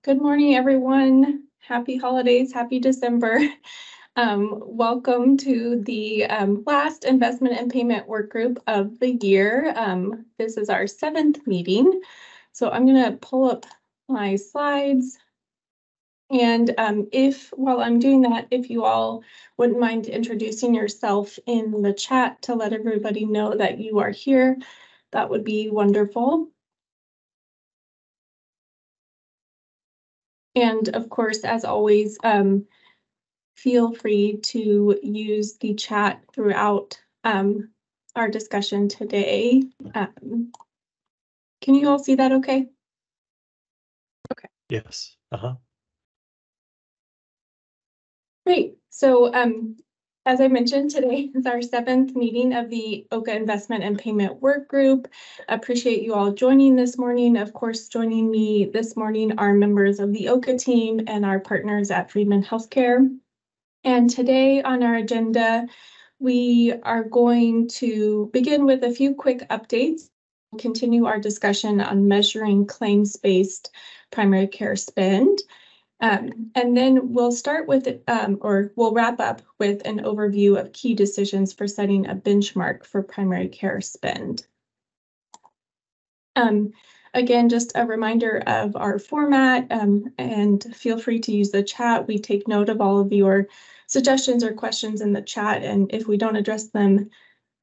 Good morning, everyone. Happy holidays, happy December. Welcome to the last investment and payment work group of the year. This is our 7th meeting. So I'm going to pull up my slides. And while I'm doing that, if you all wouldn't mind introducing yourself in the chat to let everybody know that you are here, that would be wonderful. And of course, as always, feel free to use the chat throughout our discussion today. Can you all see that okay? Okay. Yes. Great. So as I mentioned, today is our 7th meeting of the OHCA Investment and Payment Work Group. Appreciate you all joining this morning. Of course, joining me this morning are members of the OHCA team and our partners at Friedman Healthcare. And today on our agenda, we are going to begin with a few quick updates. We'll continue our discussion on measuring claims-based primary care spend. And then we'll start with, we'll wrap up with an overview of key decisions for setting a benchmark for primary care spend. Again, just a reminder of our format, and feel free to use the chat. We take note of all of your suggestions or questions in the chat, and if we don't address them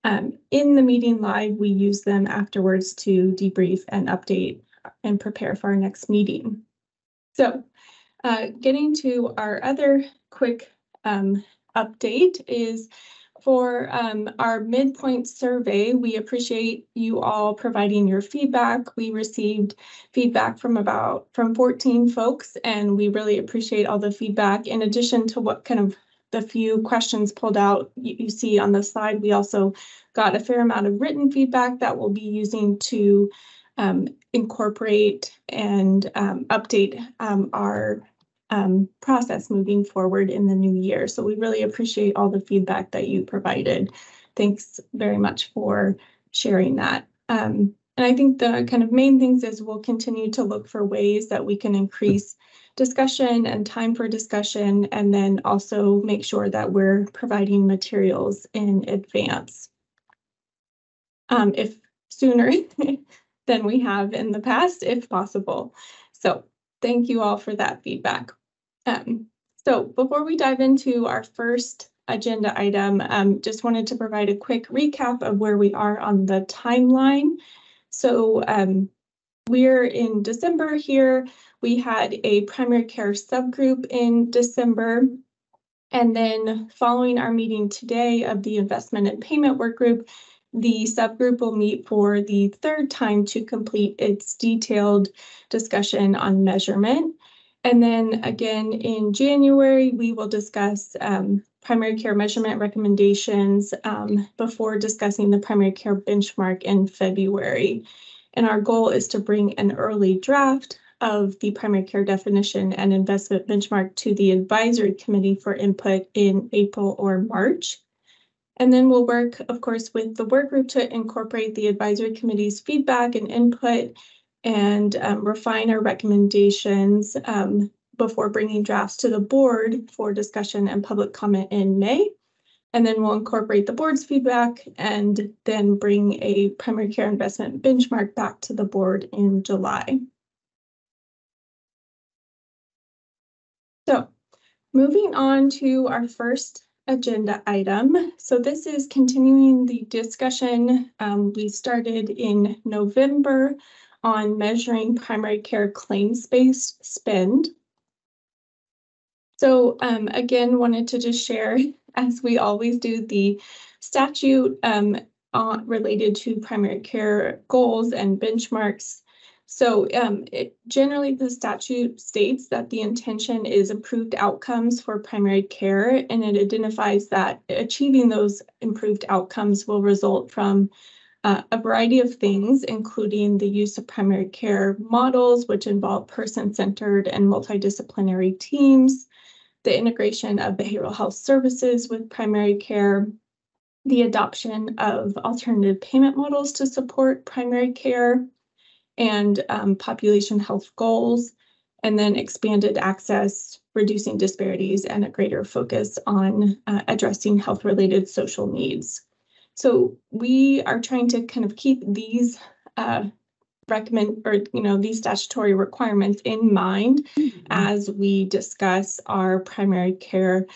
in the meeting live, we use them afterwards to debrief and update and prepare for our next meeting. So getting to our other quick update is for our midpoint survey. We appreciate you all providing your feedback. We received feedback from 14 folks, and we really appreciate all the feedback. In addition to what kind of the few questions pulled out you see on the slide, we also got a fair amount of written feedback that we'll be using to incorporate and update our process moving forward in the new year. So we really appreciate all the feedback that you provided. Thanks very much for sharing that. And I think the kind of main things is we'll continue to look for ways that we can increase discussion and time for discussion, and then also make sure that we're providing materials in advance, if sooner than we have in the past, if possible. So thank you all for that feedback. So before we dive into our first agenda item, just wanted to provide a quick recap of where we are on the timeline. So we're in December here. We had a primary care subgroup in December. And then following our meeting today of the investment and payment work group, the subgroup will meet for the third time to complete its detailed discussion on measurement. And then again in January, we will discuss primary care measurement recommendations before discussing the primary care benchmark in February. And our goal is to bring an early draft of the primary care definition and investment benchmark to the advisory committee for input in April or March. And then we'll work, of course, with the work group to incorporate the advisory committee's feedback and input and refine our recommendations before bringing drafts to the board for discussion and public comment in May. And then we'll incorporate the board's feedback and then bring a primary care investment benchmark back to the board in July. So moving on to our first agenda item. So this is continuing the discussion we started in November on measuring primary care claims-based spend. So again, wanted to just share, as we always do, the statute related to primary care goals and benchmarks. So generally, the statute states that the intention is improved outcomes for primary care, and it identifies that achieving those improved outcomes will result from a variety of things, including the use of primary care models, which involve person-centered and multidisciplinary teams, the integration of behavioral health services with primary care, the adoption of alternative payment models to support primary care, and population health goals, and then expanded access, reducing disparities, and a greater focus on addressing health-related social needs. So we are trying to kind of keep these these statutory requirements in mind as we discuss our primary care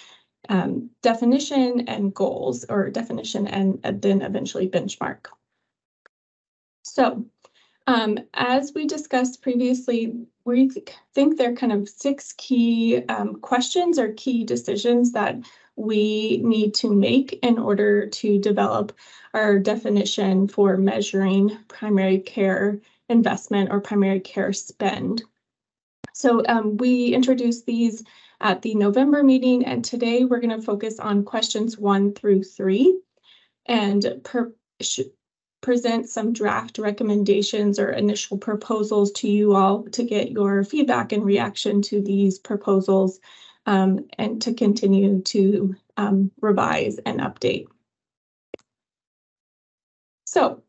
definition and goals, or definition and then eventually benchmark. So as we discussed previously, we think there are kind of 6 key questions or key decisions that we need to make in order to develop our definition for measuring primary care investment or primary care spend. So we introduced these at the November meeting, and today we're going to focus on questions 1 through 3 and present some draft recommendations or initial proposals to you all to get your feedback and reaction to these proposals, and to continue to revise and update. So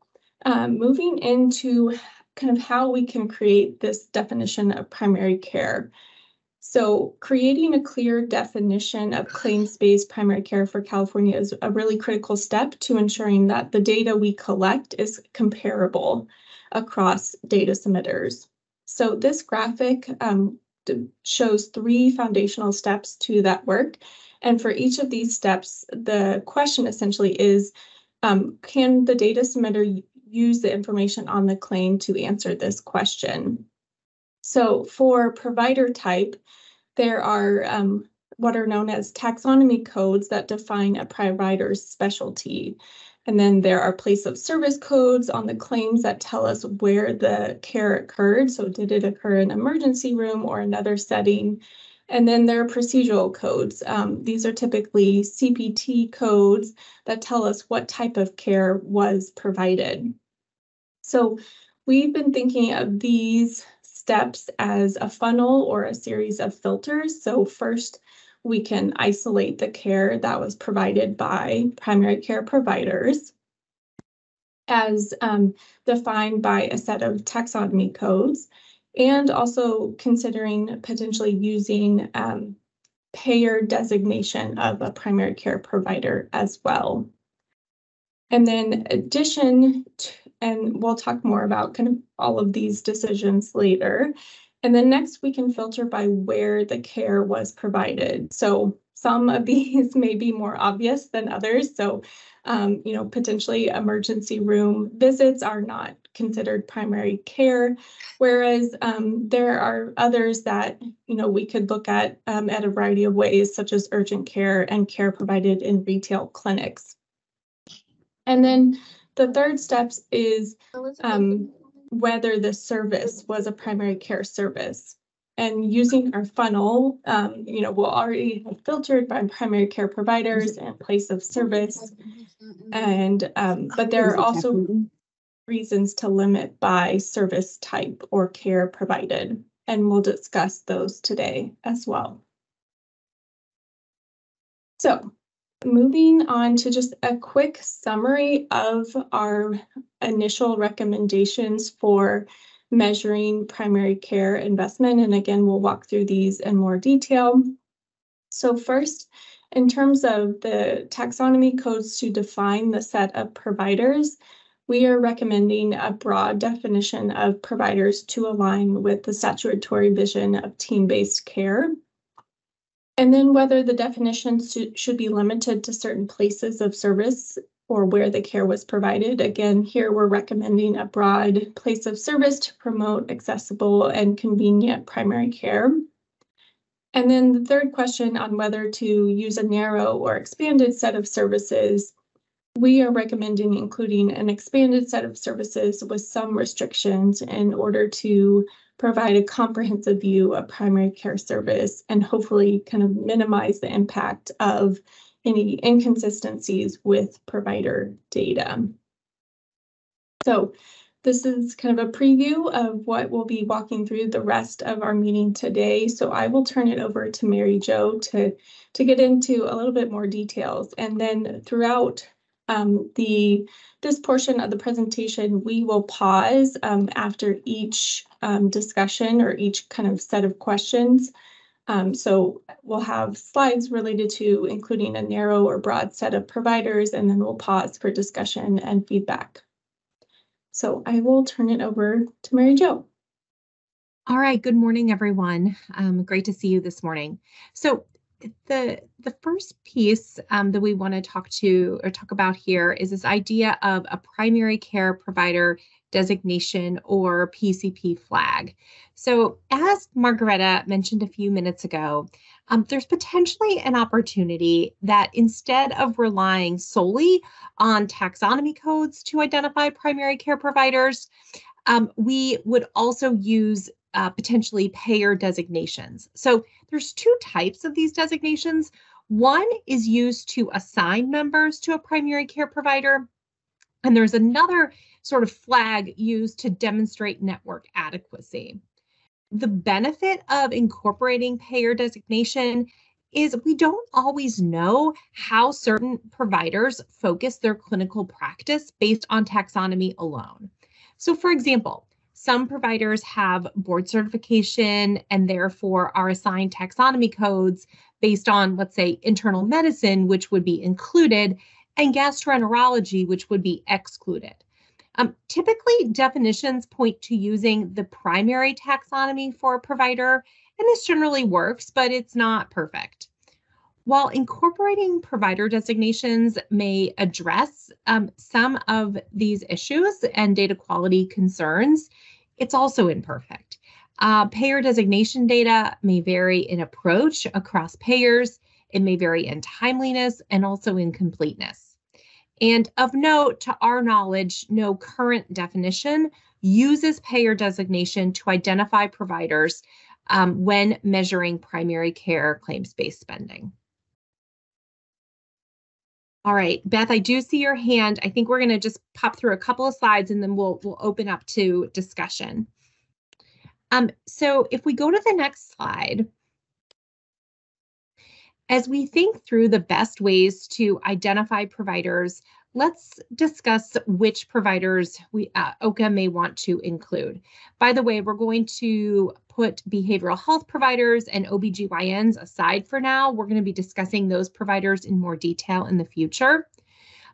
moving into kind of how we can create this definition of primary care. So creating a clear definition of claims-based primary care for California is a really critical step to ensuring that the data we collect is comparable across data submitters. So this graphic shows 3 foundational steps to that work. And for each of these steps, the question essentially is, can the data submitter use the information on the claim to answer this question? So for provider type, there are what are known as taxonomy codes that define a provider's specialty. And then there are place of service codes on the claims that tell us where the care occurred. So did it occur in an emergency room or another setting? And then there are procedural codes. These are typically CPT codes that tell us what type of care was provided. So we've been thinking of these steps as a funnel or a series of filters. So first, we can isolate the care that was provided by primary care providers as defined by a set of taxonomy codes, and also considering potentially using payer designation of a primary care provider as well. And then and we'll talk more about kind of all of these decisions later. And then next we can filter by where the care was provided. So some of these may be more obvious than others. So, potentially emergency room visits are not considered primary care, whereas there are others that, we could look at a variety of ways, such as urgent care and care provided in retail clinics. And then the third step is whether the service was a primary care service. And using our funnel, we'll already have filtered by primary care providers and place of service. And but there are also reasons to limit by service type or care provided. And we'll discuss those today as well. So moving on to just a quick summary of our initial recommendations for measuring primary care investment. And again, we'll walk through these in more detail. So first, in terms of the taxonomy codes to define the set of providers, we are recommending a broad definition of providers to align with the statutory vision of team-based care. And then whether the definitions should be limited to certain places of service or where the care was provided. Again, here we're recommending a broad place of service to promote accessible and convenient primary care. And then the third question on whether to use a narrow or expanded set of services, we are recommending including an expanded set of services with some restrictions in order to provide a comprehensive view of primary care service and hopefully kind of minimize the impact of any inconsistencies with provider data. So this is kind of a preview of what we'll be walking through the rest of our meeting today. So I will turn it over to Mary Jo to get into a little bit more details. And then throughout This portion of the presentation, we will pause after each discussion or each kind of set of questions. So we'll have slides related to including a narrow or broad set of providers, and then we'll pause for discussion and feedback. So I will turn it over to Mary Jo. All right, good morning, everyone. Great to see you this morning. So the first piece that we want to talk about here is this idea of a primary care provider designation or PCP flag. So as Margaretta mentioned a few minutes ago, there's potentially an opportunity that instead of relying solely on taxonomy codes to identify primary care providers, we would also use potentially payer designations. So there's two types of these designations. One is used to assign members to a primary care provider, and there's another sort of flag used to demonstrate network adequacy. The benefit of incorporating payer designation is we don't always know how certain providers focus their clinical practice based on taxonomy alone. So for example, some providers have board certification and therefore are assigned taxonomy codes based on, let's say, internal medicine, which would be included, and gastroenterology, which would be excluded. Typically, definitions point to using the primary taxonomy for a provider, and this generally works, but it's not perfect. While incorporating provider designations may address some of these issues and data quality concerns, it's also imperfect. Payer designation data may vary in approach across payers. It may vary in timeliness and also in completeness. And of note, to our knowledge, no current definition uses payer designation to identify providers when measuring primary care claims-based spending. All right, Beth, I do see your hand. I think we're going to just pop through a couple of slides and then we'll open up to discussion. So if we go to the next slide, as we think through the best ways to identify providers, let's discuss which providers OHCA may want to include. By the way, we're going to put behavioral health providers and OBGYNs aside for now. We're going to be discussing those providers in more detail in the future.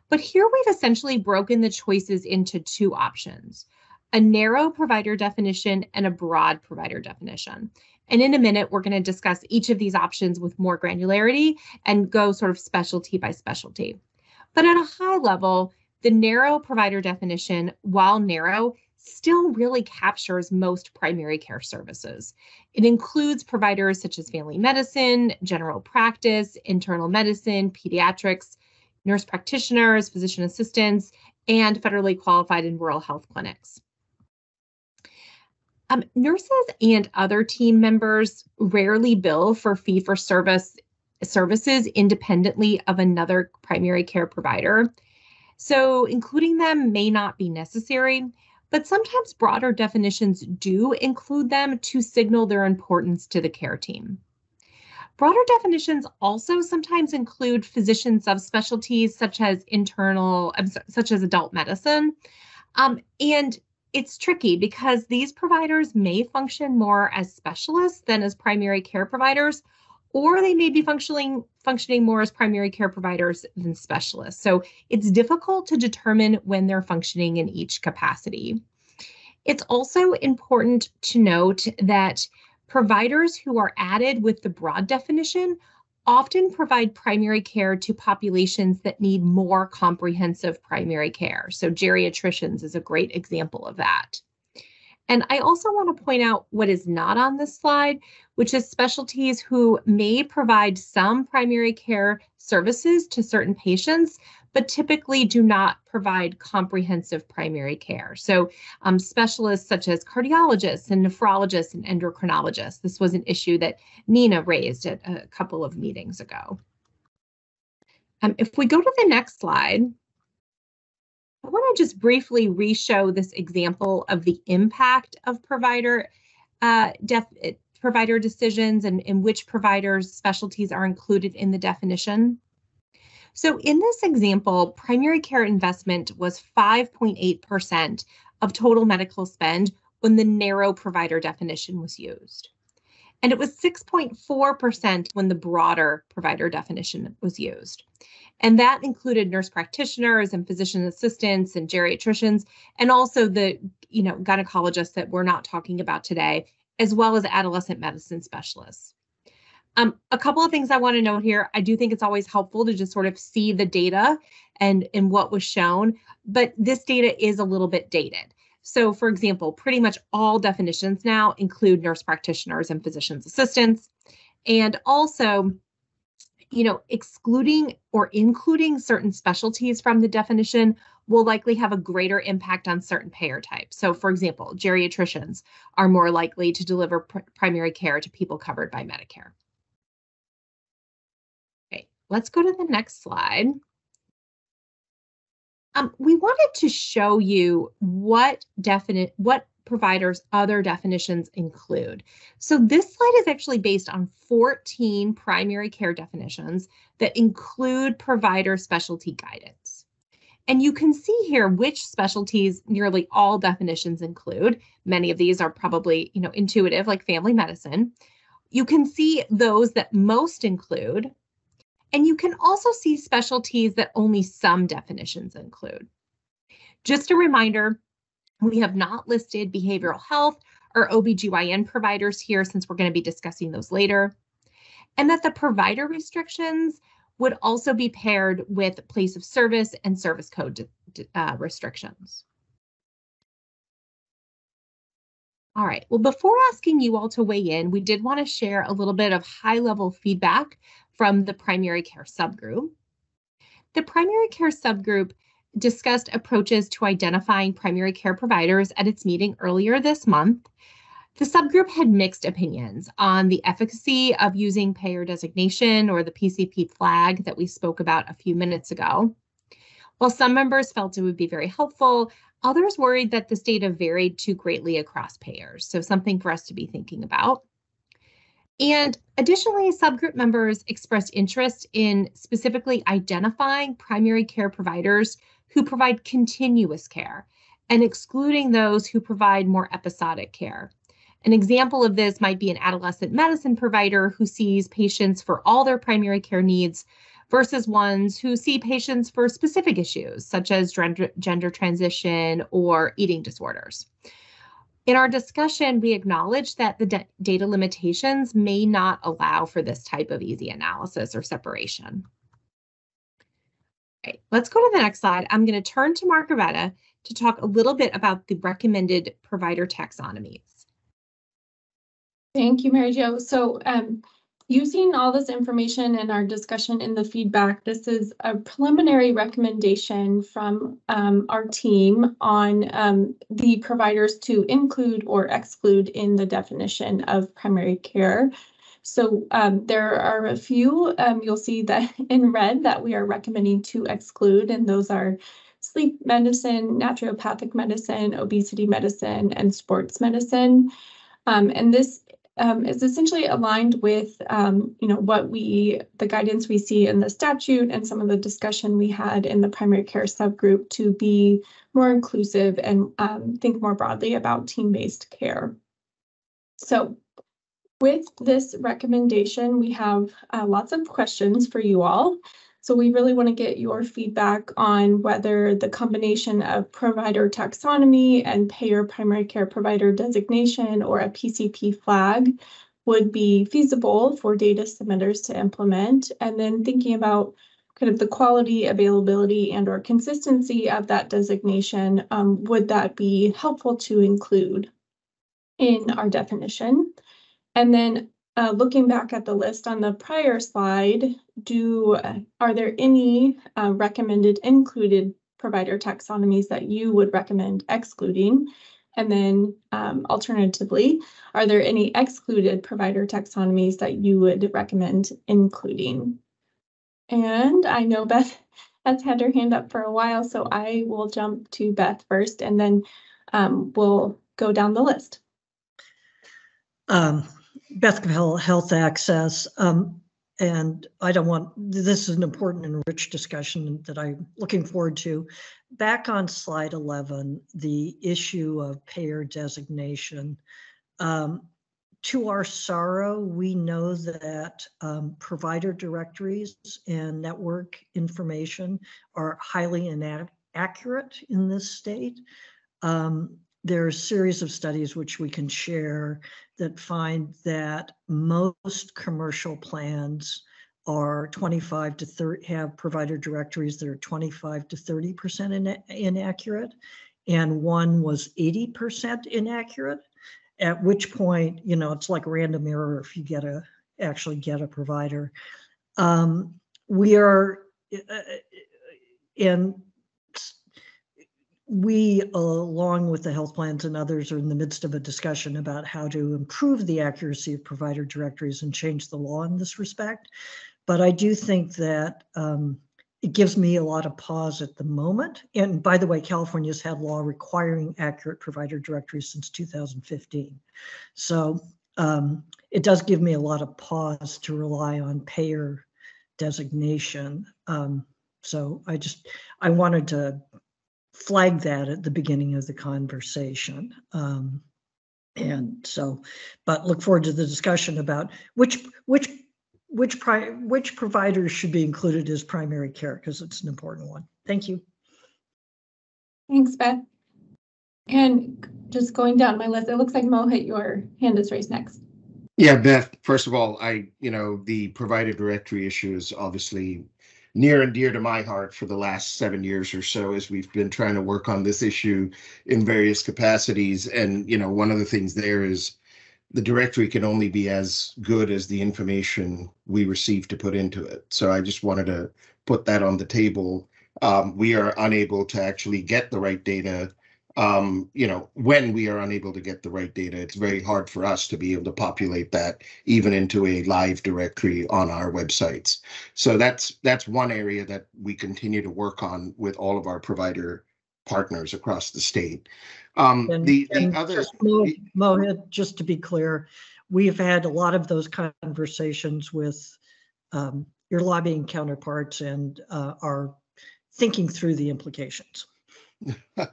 But here we've essentially broken the choices into two options: a narrow provider definition and a broad provider definition. And in a minute, we're going to discuss each of these options with more granularity and go sort of specialty by specialty. But at a high level, the narrow provider definition, while narrow, still really captures most primary care services. It includes providers such as family medicine, general practice, internal medicine, pediatrics, nurse practitioners, physician assistants, and federally qualified and rural health clinics. Nurses and other team members rarely bill for fee-for-service services independently of another primary care provider. So including them may not be necessary, but sometimes broader definitions do include them to signal their importance to the care team. Broader definitions also sometimes include physician subspecialties such as adult medicine. And it's tricky because these providers may function more as specialists than as primary care providers, or they may be functioning more as primary care providers than specialists. So it's difficult to determine when they're functioning in each capacity. It's also important to note that providers who are added with the broad definition often provide primary care to populations that need more comprehensive primary care. So geriatricians is a great example of that. And I also want to point out what is not on this slide, which is specialties who may provide some primary care services to certain patients, but typically do not provide comprehensive primary care. So specialists such as cardiologists and nephrologists and endocrinologists. This was an issue that Nina raised at a couple of meetings ago. If we go to the next slide, I want to just briefly re-show this example of the impact of provider decisions and which providers' specialties are included in the definition. So in this example, primary care investment was 5.8% of total medical spend when the narrow provider definition was used. And it was 6.4% when the broader provider definition was used. And that included nurse practitioners and physician assistants and geriatricians, and also the gynecologists that we're not talking about today, as well as adolescent medicine specialists. A couple of things I want to note here. I do think it's always helpful to just sort of see the data and what was shown, but this data is a little bit dated. So for example, pretty much all definitions now include nurse practitioners and physician's assistants, and also excluding or including certain specialties from the definition will likely have a greater impact on certain payer types. So for example, geriatricians are more likely to deliver primary care to people covered by Medicare. Okay, let's go to the next slide. We wanted to show you what providers' other definitions include. So this slide is actually based on 14 primary care definitions that include provider specialty guidance. And you can see here which specialties nearly all definitions include. Many of these are probably, intuitive, like family medicine. You can see those that most include, and you can also see specialties that only some definitions include. Just a reminder, we have not listed behavioral health or OBGYN providers here since we're going to be discussing those later, and that the provider restrictions would also be paired with place of service and service code restrictions. All right, well, before asking you all to weigh in, we did want to share a little bit of high-level feedback from the primary care subgroup. The primary care subgroup discussed approaches to identifying primary care providers at its meeting earlier this month. The subgroup had mixed opinions on the efficacy of using payer designation, or the PCP flag that we spoke about a few minutes ago. While some members felt it would be very helpful, others worried that this data varied too greatly across payers, so something for us to be thinking about. And additionally, subgroup members expressed interest in specifically identifying primary care providers who provide continuous care and excluding those who provide more episodic care. An example of this might be an adolescent medicine provider who sees patients for all their primary care needs versus ones who see patients for specific issues such as gender transition or eating disorders. In our discussion, we acknowledge that the data limitations may not allow for this type of easy analysis or separation. Okay, let's go to the next slide. I'm going to turn to Margaretta to talk a little bit about the recommended provider taxonomies. Thank you, Mary Jo. So using all this information in our discussion in the feedback, this is a preliminary recommendation from our team on the providers to include or exclude in the definition of primary care. So there are a few you'll see that in red that we are recommending to exclude, and those are sleep medicine, naturopathic medicine, obesity medicine, and sports medicine. And this is essentially aligned with the guidance we see in the statute and some of the discussion we had in the primary care subgroup to be more inclusive and think more broadly about team-based care. So with this recommendation, we have lots of questions for you all. So we really want to get your feedback on whether the combination of provider taxonomy and payer primary care provider designation, or a PCP flag, would be feasible for data submitters to implement. And then thinking about kind of the quality, availability, and or consistency of that designation, would that be helpful to include in our definition? And then looking back at the list on the prior slide, are there any recommended included provider taxonomies that you would recommend excluding? And then alternatively, are there any excluded provider taxonomies that you would recommend including? And I know Beth has had her hand up for a while, so I will jump to Beth first, and then we'll go down the list. Beth Capel, Health Access. and this is an important and rich discussion that I'm looking forward to. Back on slide 11, the issue of payer designation. To our sorrow, we know that provider directories and network information are highly inaccurate in this state. There are a series of studies which we can share that find that most commercial plans are 25 to 30, have provider directories that are 25 to 30% inaccurate, and one was 80% inaccurate. At which point, it's like random error if you actually get a provider. We are, and we, along with the health plans and others, are in the midst of a discussion about how to improve the accuracy of provider directories and change the law in this respect. But I do think that it gives me a lot of pause at the moment. And by the way, California's had law requiring accurate provider directories since 2015. So it does give me a lot of pause to rely on payer designation. So I wanted to flag that at the beginning of the conversation. And so, but look forward to the discussion about which providers should be included as primary care, because it's an important one. Thank you. Thanks, Beth. And just going down my list, it looks like Mohit, your hand is raised next. Yeah, Beth, first of all, the provider directory issue is obviously near and dear to my heart for the last 7 years or so, as we've been trying to work on this issue in various capacities. And, one of the things there is the directory can only be as good as the information we receive to put into it. So I just wanted to put that on the table. We are unable to actually get the right data. When we are unable to get the right data, it's very hard for us to be able to populate that even into a live directory on our websites. So that's one area that we continue to work on with all of our provider partners across the state. Mohit, just to be clear, we've had a lot of those conversations with your lobbying counterparts and are thinking through the implications. Yeah,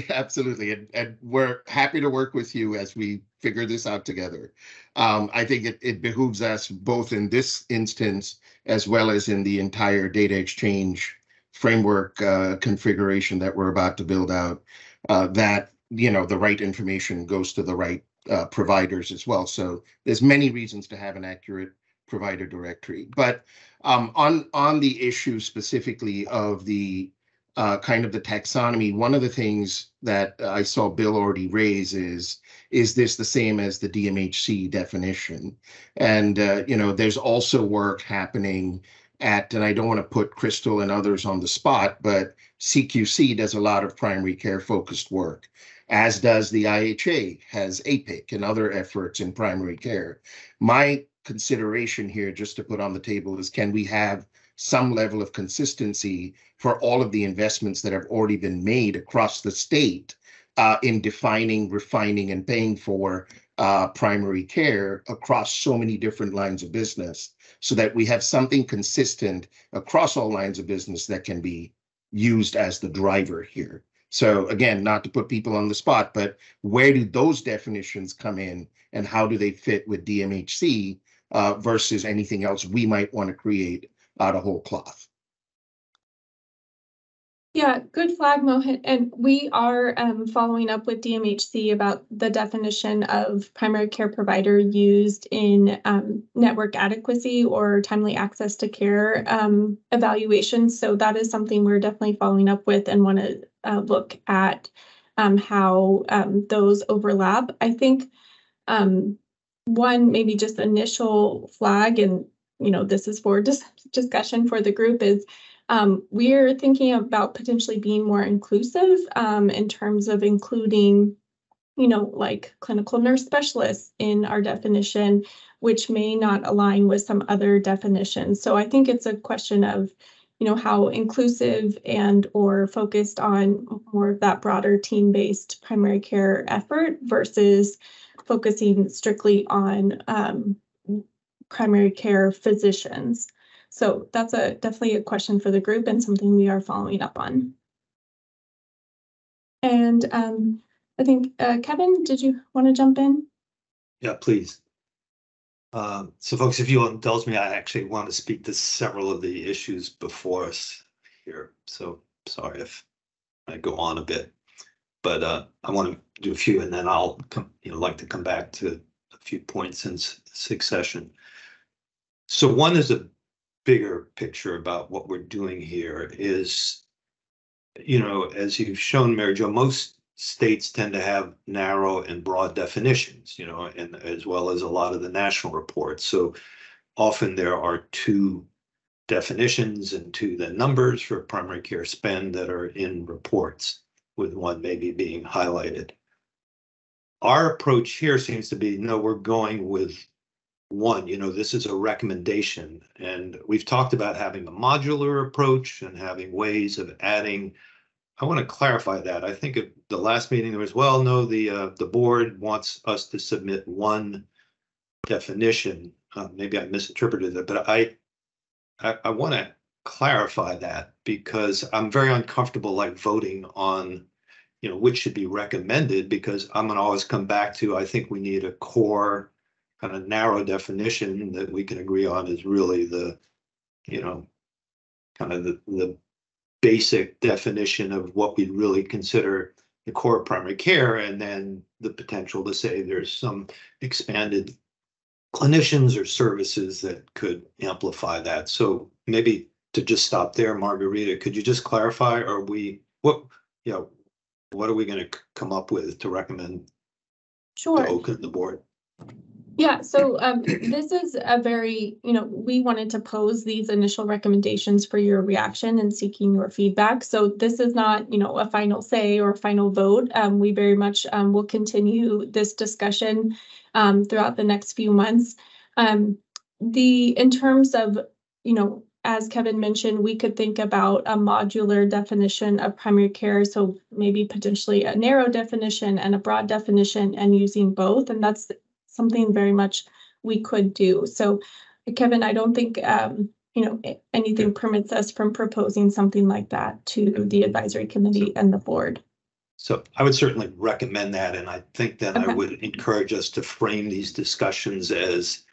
absolutely. And we're happy to work with you as we figure this out together. I think it behooves us both in this instance as well as in the entire data exchange framework configuration that we're about to build out, that the right information goes to the right providers as well. So there's many reasons to have an accurate provider directory. But on the issue specifically of the kind of the taxonomy, one of the things that I saw Bill already raise is this the same as the DMHC definition? And, there's also work happening and I don't want to put Crystal and others on the spot, but CQC does a lot of primary care focused work, as does the IHA, has APIC and other efforts in primary care. My consideration here, just to put on the table, is can we have some level of consistency for all of the investments that have already been made across the state in defining, refining, and paying for primary care across so many different lines of business, so that we have something consistent across all lines of business that can be used as the driver here. So again, not to put people on the spot, but where do those definitions come in and how do they fit with DMHC versus anything else we might want to create out of whole cloth? Yeah, good flag, Mohit. And we are following up with DMHC about the definition of primary care provider used in network adequacy or timely access to care evaluations. So that is something we're definitely following up with and want to look at how those overlap. I think one maybe just initial flag, and this is for discussion for the group, is we're thinking about potentially being more inclusive in terms of including, like clinical nurse specialists in our definition, which may not align with some other definitions. So I think it's a question of, how inclusive and or focused on more of that broader team-based primary care effort versus focusing strictly on primary care physicians. So that's definitely a question for the group and something we are following up on. And I think, Kevin, did you want to jump in? Yeah, please. So folks, if you'll indulge me, I actually want to speak to several of the issues before us here. So sorry if I go on a bit, but I want to do a few, and then I'll like to come back to a few points in succession. So one is a bigger picture about what we're doing here is, as you've shown, Mary Jo, most states tend to have narrow and broad definitions, and as well as a lot of the national reports. So often there are two definitions and two then numbers for primary care spend that are in reports, with one maybe being highlighted. Our approach here seems to be, no, we're going with one. This is a recommendation, and we've talked about having a modular approach and having ways of adding. I want to clarify that. I think at the last meeting there was, well, no, the board wants us to submit one definition. Maybe I misinterpreted it, but I want to clarify that, because I'm very uncomfortable like voting on, which should be recommended, because I'm going to always come back to, I think we need a core kind of narrow definition that we can agree on is really the, kind of the basic definition of what we really consider the core of primary care, and then the potential to say there's some expanded clinicians or services that could amplify that. So maybe to just stop there, Margarita, could you just clarify, what are we going to come up with to recommend Sure. to OHCA, the board? Yeah, so this is a very, we wanted to pose these initial recommendations for your reaction and seeking your feedback. So this is not, a final say or a final vote. We very much will continue this discussion throughout the next few months. In terms of, as Kevin mentioned, we could think about a modular definition of primary care. So maybe potentially a narrow definition and a broad definition, and using both. And that's something very much we could do. So, Kevin, I don't think anything permits us from proposing something like that to the advisory committee and the board. So I would certainly recommend that, and I think then Okay. I would encourage us to frame these discussions as,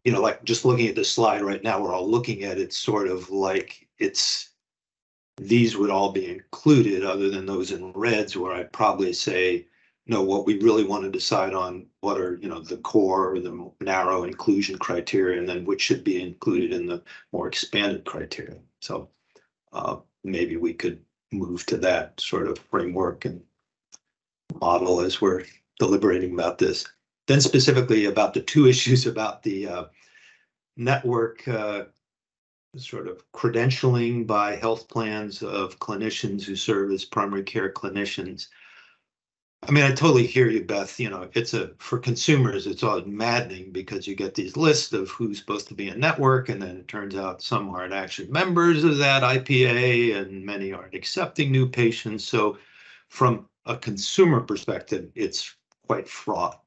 like just looking at the slide right now, we're all looking at it sort of like these would all be included, other than those in reds, where I'd probably say, no, what we really want to decide on, what are, the core or the narrow inclusion criteria, and then which should be included in the more expanded criteria. So maybe we could move to that sort of framework and model as we're deliberating about this. Then specifically about the two issues about the network sort of credentialing by health plans of clinicians who serve as primary care clinicians. I mean, I totally hear you, Beth. For consumers, it's all maddening, because you get these lists of who's supposed to be in network, and then it turns out some aren't actually members of that IPA, and many aren't accepting new patients. So from a consumer perspective, it's quite fraught.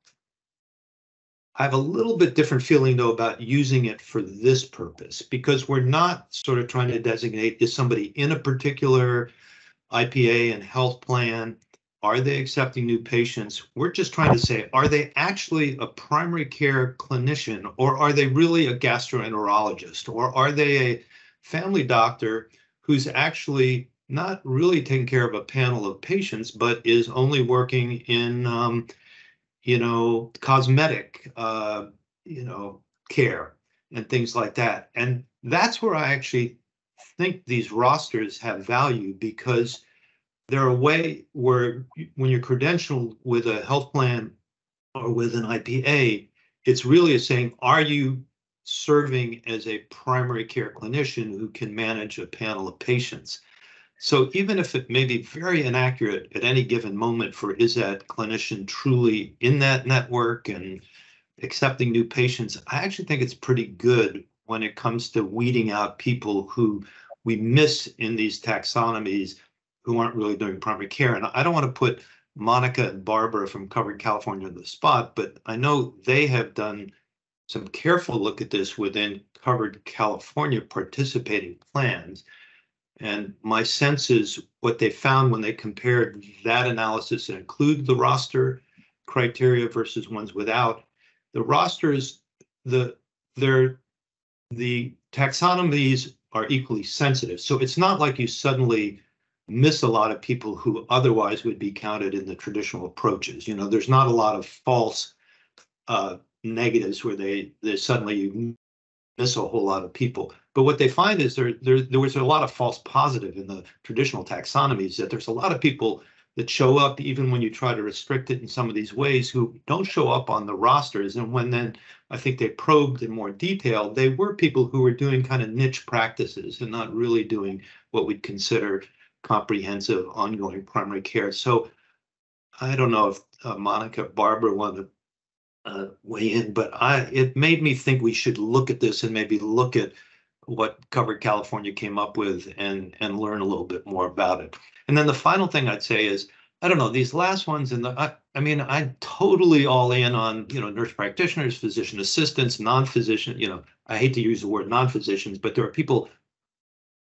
I have a little bit different feeling, though, about using it for this purpose, because we're not sort of trying to designate, is somebody in a particular IPA and health plan? Are they accepting new patients? We're just trying to say, are they actually a primary care clinician, or are they really a gastroenterologist, or are they a family doctor who's actually not really taking care of a panel of patients, but is only working in, cosmetic, care and things like that. And that's where I actually think these rosters have value, because they're a way where when you're credentialed with a health plan or with an IPA, it's really saying, are you serving as a primary care clinician who can manage a panel of patients? So even if it may be very inaccurate at any given moment for, is that clinician truly in that network and accepting new patients, I actually think it's pretty good when it comes to weeding out people who we miss in these taxonomies, who aren't really doing primary care. And I don't want to put Monica and Barbara from Covered California on the spot, but I know they have done some careful look at this within covered California participating plans. And my sense is what they found when they compared that analysis and include the roster criteria versus ones without, the rosters, the taxonomies are equally sensitive. So it's not like you suddenly miss a lot of people who otherwise would be counted in the traditional approaches. You know, there's not a lot of false negatives where they suddenly you miss a whole lot of people. But what they find is there was a lot of false positive in the traditional taxonomies, that there's a lot of people that show up even when you try to restrict it in some of these ways who don't show up on the rosters. And when then I think they probed in more detail, they were people who were doing kind of niche practices and not really doing what we'd consider comprehensive ongoing primary care. So I don't know if Monica, Barbara want to weigh in, but it made me think we should look at this and maybe look at what Covered California came up with and learn a little bit more about it. And then the final thing I'd say is, I don't know, these last ones, I mean, I'm totally all in on, you know, nurse practitioners, physician assistants, non-physician, you know, I hate to use the word non-physicians, but there are people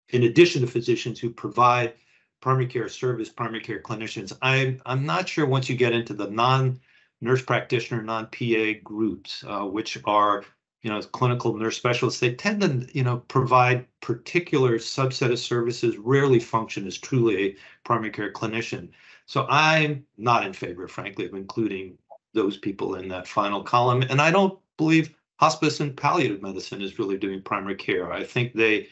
in addition to physicians who provide primary care service, primary care clinicians. I'm not sure once you get into the non-nurse practitioner, non-PA groups, which are, you know, clinical nurse specialists, they tend to, you know, provide particular subset of services, rarely function as truly a primary care clinician. So I'm not in favor, frankly, of including those people in that final column. And I don't believe hospice and palliative medicine is really doing primary care. I think they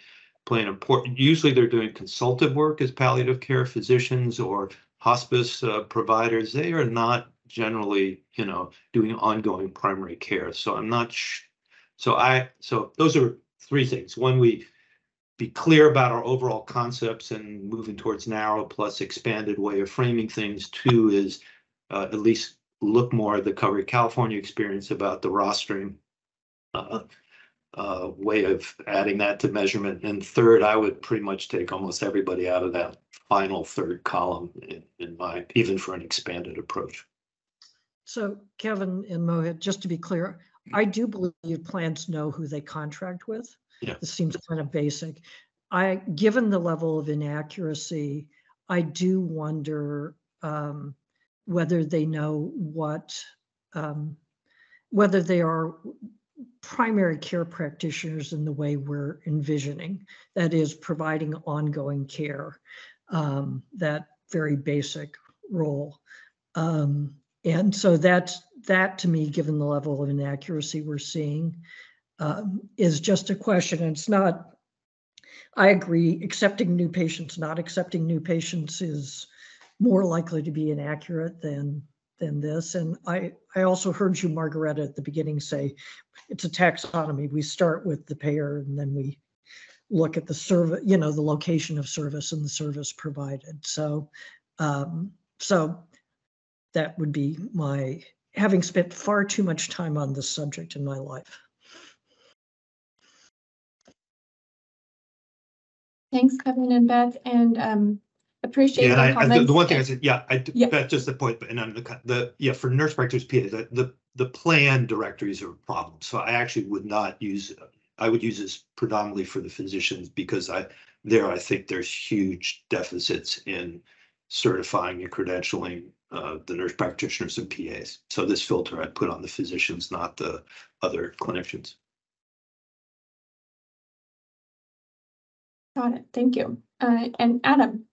play an important, usually they're doing consultative work as palliative care physicians or hospice providers. They are not generally, you know, doing ongoing primary care. So I'm not so those are three things. One, we be clear about our overall concepts and moving towards narrow plus expanded way of framing things. Two is at least look more at the Covered California experience about the rostering way of adding that to measurement. And third, I would pretty much take almost everybody out of that final third column in my, even for an expanded approach. So Kevin and Mohit, just to be clear, I do believe plans know who they contract with. Yeah. This seems kind of basic. Given the level of inaccuracy, I do wonder whether they know whether they are primary care practitioners in the way we're envisioning, that is providing ongoing care, that very basic role. And so that to me, given the level of inaccuracy we're seeing, is just a question. And it's not, I agree, accepting new patients, not accepting new patients is more likely to be inaccurate than this. And I also heard you, Margaretta, at the beginning say it's a taxonomy. We start with the payer and then we look at the service, you know, the location of service and the service provided. So, so that would be my, having spent far too much time on this subject in my life. Thanks, Kevin and Beth, and appreciate Yeah, the comments. The one thing I said, yeah, Yeah. that's just the point. But and for nurse practitioners, PA, the plan directories are a problem. So I actually would not use. I would use this predominantly for the physicians because I think there's huge deficits in certifying and credentialing the nurse practitioners and PAs. So this filter I'd put on the physicians, not the other clinicians. Got it. Thank you. And Adam.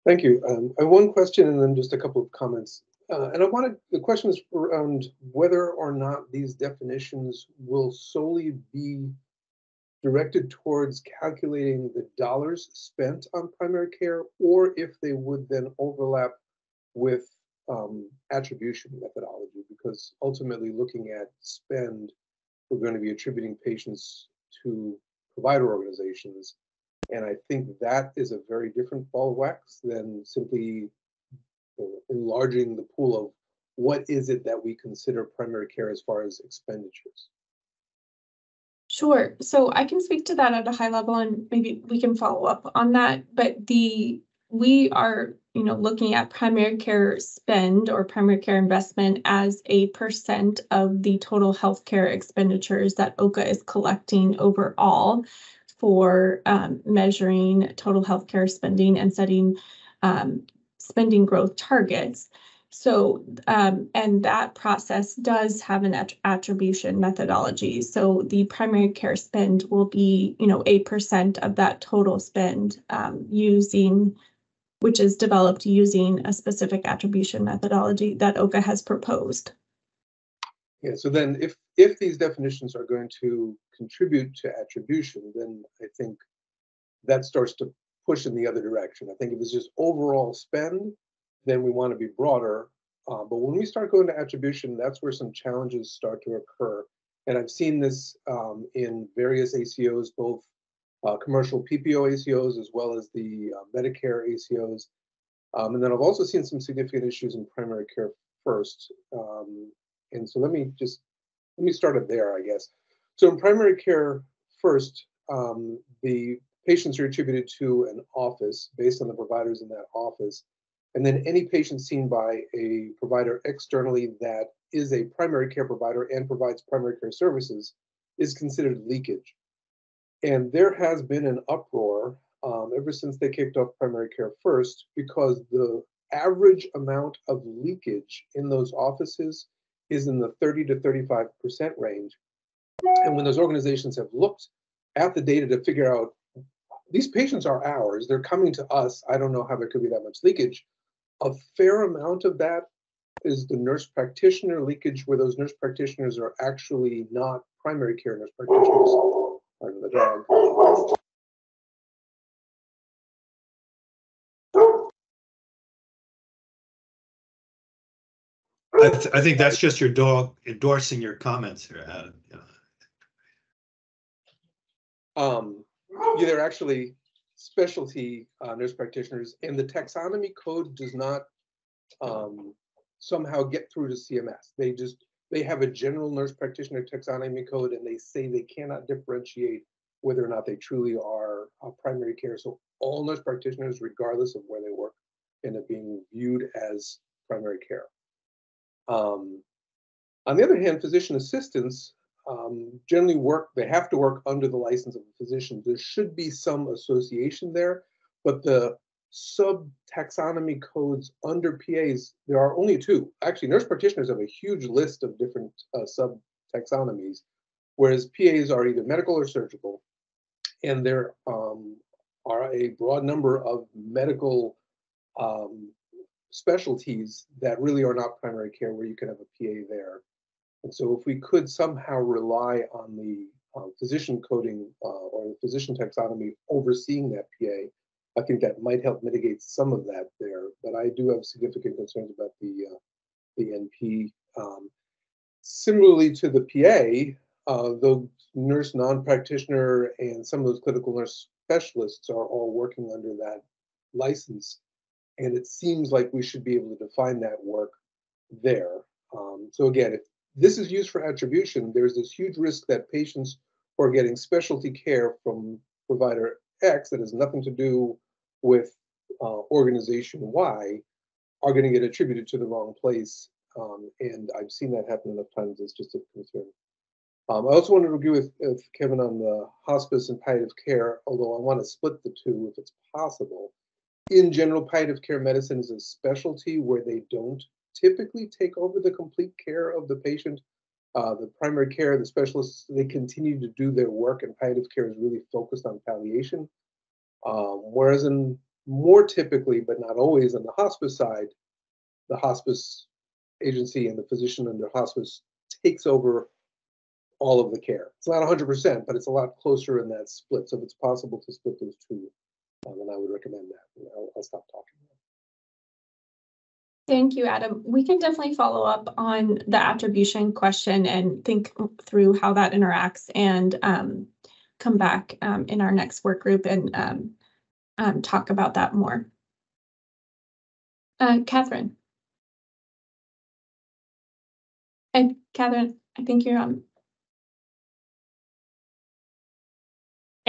Thank you. I have one question and then just a couple of comments. And the question is around whether or not these definitions will solely be directed towards calculating the dollars spent on primary care, or if they would then overlap with attribution methodology, because ultimately looking at spend, we're going to be attributing patients to provider organizations. And I think that is a very different ball of wax than simply enlarging the pool of what is it that we consider primary care as far as expenditures. Sure. So I can speak to that at a high level and maybe we can follow up on that. But we are looking at primary care spend or primary care investment as a % of the total healthcare expenditures that OHCA is collecting overall for measuring total healthcare spending and setting spending growth targets. So, and that process does have an attribution methodology. So the primary care spend will be, 8% of that total spend which is developed using a specific attribution methodology that OHCA has proposed. Yeah, so then if these definitions are going to contribute to attribution, then I think that starts to push in the other direction. I think if it's just overall spend, then we want to be broader. But when we start going to attribution, that's where some challenges start to occur. And I've seen this in various ACOs, both commercial PPO ACOs as well as the Medicare ACOs. And then I've also seen some significant issues in primary care first. And so let me start it there, I guess. So in primary care first, the patients are attributed to an office based on the providers in that office. And then any patient seen by a provider externally that is a primary care provider and provides primary care services is considered leakage. And there has been an uproar ever since they kicked off primary care first, because the average amount of leakage in those offices is in the 30 to 35% range. And when those organizations have looked at the data to figure out, these patients are ours, they're coming to us, I don't know how there could be that much leakage. A fair amount of that is the nurse practitioner leakage, where those nurse practitioners are actually not primary care nurse practitioners. Pardon the dog. I think that's just your dog endorsing your comments here, Adam. Yeah, they're actually specialty nurse practitioners, and the taxonomy code does not somehow get through to CMS. They have a general nurse practitioner taxonomy code, and they say they cannot differentiate whether or not they truly are primary care. So all nurse practitioners, regardless of where they work, end up being viewed as primary care. On the other hand, physician assistants generally they have to work under the license of a physician. There should be some association there, but the sub-taxonomy codes under PAs, there are only two. Actually, nurse practitioners have a huge list of different sub-taxonomies, whereas PAs are either medical or surgical, and there are a broad number of medical specialties that really are not primary care where you can have a PA there. And so if we could somehow rely on the physician coding or the physician taxonomy overseeing that PA, I think that might help mitigate some of that there. But I do have significant concerns about the NP. Similarly to the PA, the nurse non-practitioner and some of those clinical nurse specialists are all working under that license. And it seems like we should be able to define that work there. So again, if this is used for attribution, there's this huge risk that patients who are getting specialty care from provider X that has nothing to do with organization Y are going to get attributed to the wrong place. And I've seen that happen enough times. It's just a concern. I also want to agree with Kevin on the hospice and palliative care, although I want to split the two if it's possible. In general, palliative care medicine is a specialty where they don't typically take over the complete care of the patient. The primary care, the specialists, they continue to do their work, and palliative care is really focused on palliation. Whereas more typically, but not always, on the hospice side, the hospice agency and the physician under hospice takes over all of the care. It's not 100%, but it's a lot closer in that split. So if it's possible to split those two, then I would recommend that. I'll stop talking. Thank you, Adam. We can definitely follow up on the attribution question and think through how that interacts, and come back in our next work group and talk about that more. Catherine. And Catherine, I think you're on.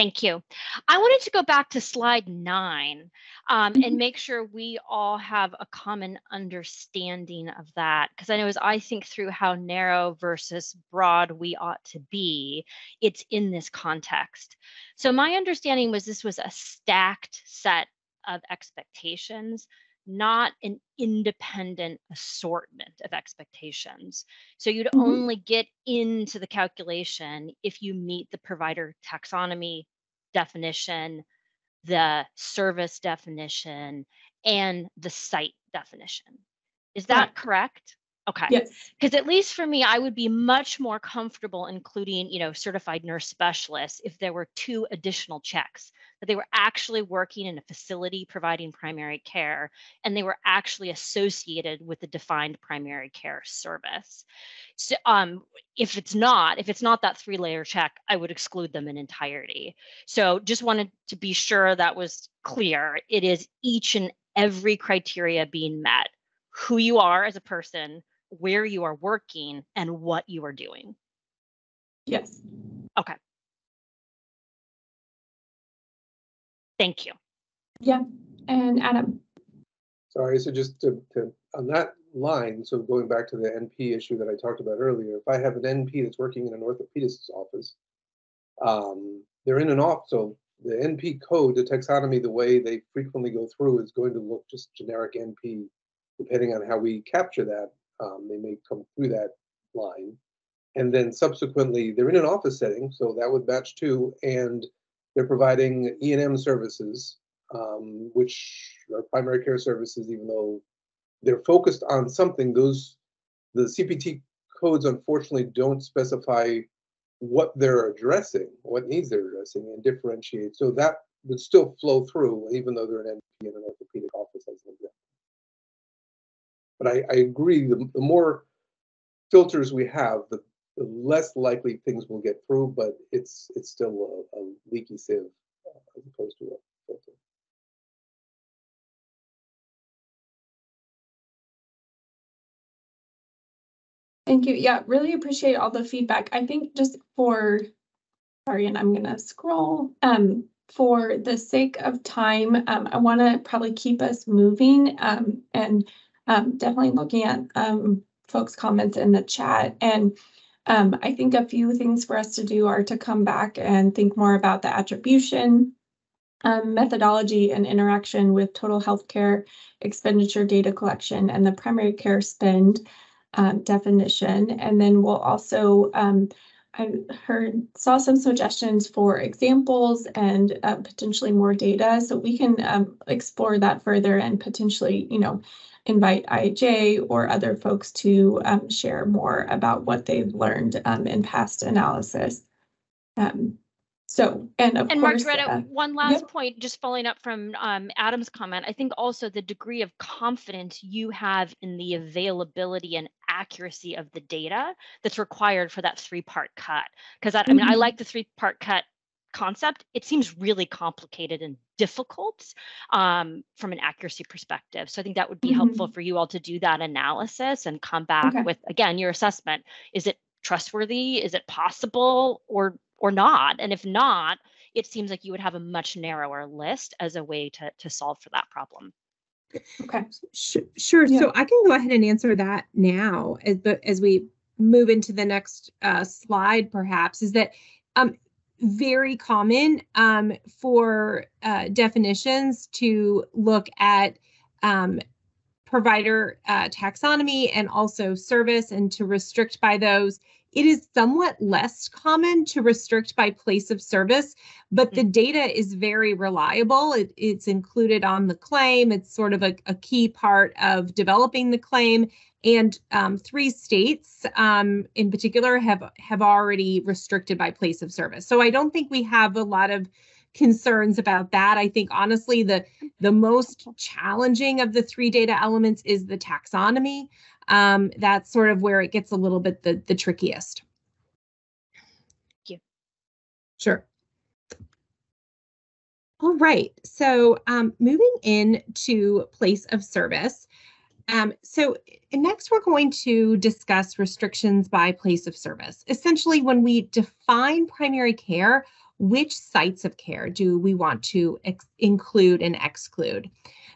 Thank you. I wanted to go back to slide 9 and make sure we all have a common understanding of that. Because I know as I think through how narrow versus broad we ought to be, it's in this context. So my understanding was this was a stacked set of expectations, not an independent assortment of expectations. So you'd only get into the calculation if you meet the provider taxonomy definition, the service definition, and the site definition. Is that correct? Okay. Yes. Because at least for me, I would be much more comfortable including, certified nurse specialists if there were 2 additional checks, that they were actually working in a facility providing primary care, and they were actually associated with the defined primary care service. So if it's not that 3-layer check, I would exclude them in entirety. So just wanted to be sure that was clear. It is each and every criteria being met: who you are as a person, where you are working, and what you are doing. Yes. Okay. Thank you. Yeah. And Adam. Sorry, so just to on that line, so going back to the NP issue that I talked about earlier, if I have an NP that's working in an orthopedist's office, they're in an office, so the NP code, the taxonomy, the way they frequently go through is going to look just generic NP, depending on how we capture that. They may come through that line. And then subsequently, they're in an office setting, so that would match too, and they're providing E&M services, which are primary care services, even though they're focused on something. The CPT codes unfortunately don't specify what they're addressing, what needs they're addressing, and differentiate. So that would still flow through, even though they're an NP in an orthopedic office, as an example. But I agree, the more filters we have, the less likely things will get through, but it's still a leaky sieve as opposed to a filter. Thank you. Yeah, really appreciate all the feedback. I think just sorry, and I'm gonna scroll. For the sake of time, I want to probably keep us moving, and definitely looking at folks' comments in the chat. And I think a few things for us to do are to come back and think more about the attribution, methodology, and interaction with total healthcare expenditure data collection and the primary care spend definition. And then we'll also, I saw some suggestions for examples and potentially more data, so we can explore that further and potentially, invite IJ or other folks to share more about what they've learned in past analysis. And of course, Margaretta, one last point, just following up from Adam's comment, I think also the degree of confidence you have in the availability and accuracy of the data that's required for that 3-part cut. Because I mean, I like the 3-part cut concept. It seems really complicated and difficult from an accuracy perspective. So I think that would be helpful for you all to do that analysis and come back with, again, your assessment. Is it trustworthy? Is it possible or not? And if not, it seems like you would have a much narrower list as a way to solve for that problem. Okay. Sure. Yeah. So I can go ahead and answer that now as we move into the next slide, perhaps, is that very common for definitions to look at provider taxonomy and also service and to restrict by those. It is somewhat less common to restrict by place of service, but the data is very reliable. It's included on the claim. It's sort of a key part of developing the claim. And 3 states in particular have already restricted by place of service. So I don't think we have a lot of concerns about that. I think honestly the most challenging of the 3 data elements is the taxonomy. That's sort of where it gets a little bit the trickiest. Thank you. Sure. All right. So moving into place of service. So next, we're going to discuss restrictions by place of service. Essentially, when we define primary care, which sites of care do we want to include and exclude.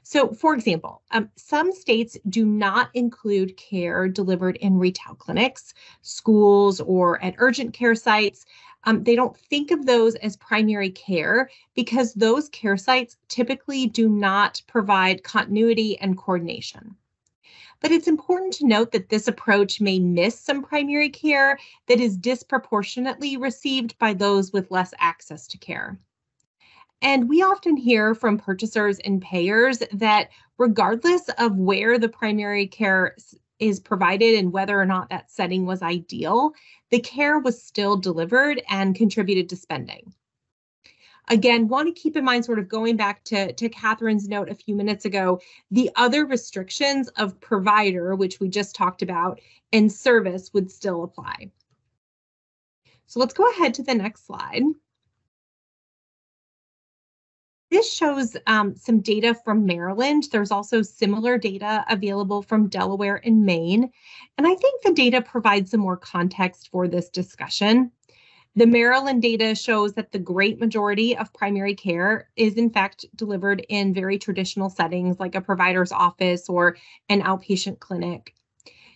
So, for example, some states do not include care delivered in retail clinics, schools, or at urgent care sites. They don't think of those as primary care because those care sites typically do not provide continuity and coordination. But it's important to note that this approach may miss some primary care that is disproportionately received by those with less access to care. And we often hear from purchasers and payers that regardless of where the primary care is provided and whether or not that setting was ideal, the care was still delivered and contributed to spending. Again, want to keep in mind, sort of going back to Catherine's note a few minutes ago, the other restrictions of provider, which we just talked about, and service would still apply. So let's go ahead to the next slide. This shows some data from Maryland. There's also similar data available from Delaware and Maine. And I think the data provides some more context for this discussion. The Maryland data shows that the great majority of primary care is in fact delivered in very traditional settings like a provider's office or an outpatient clinic.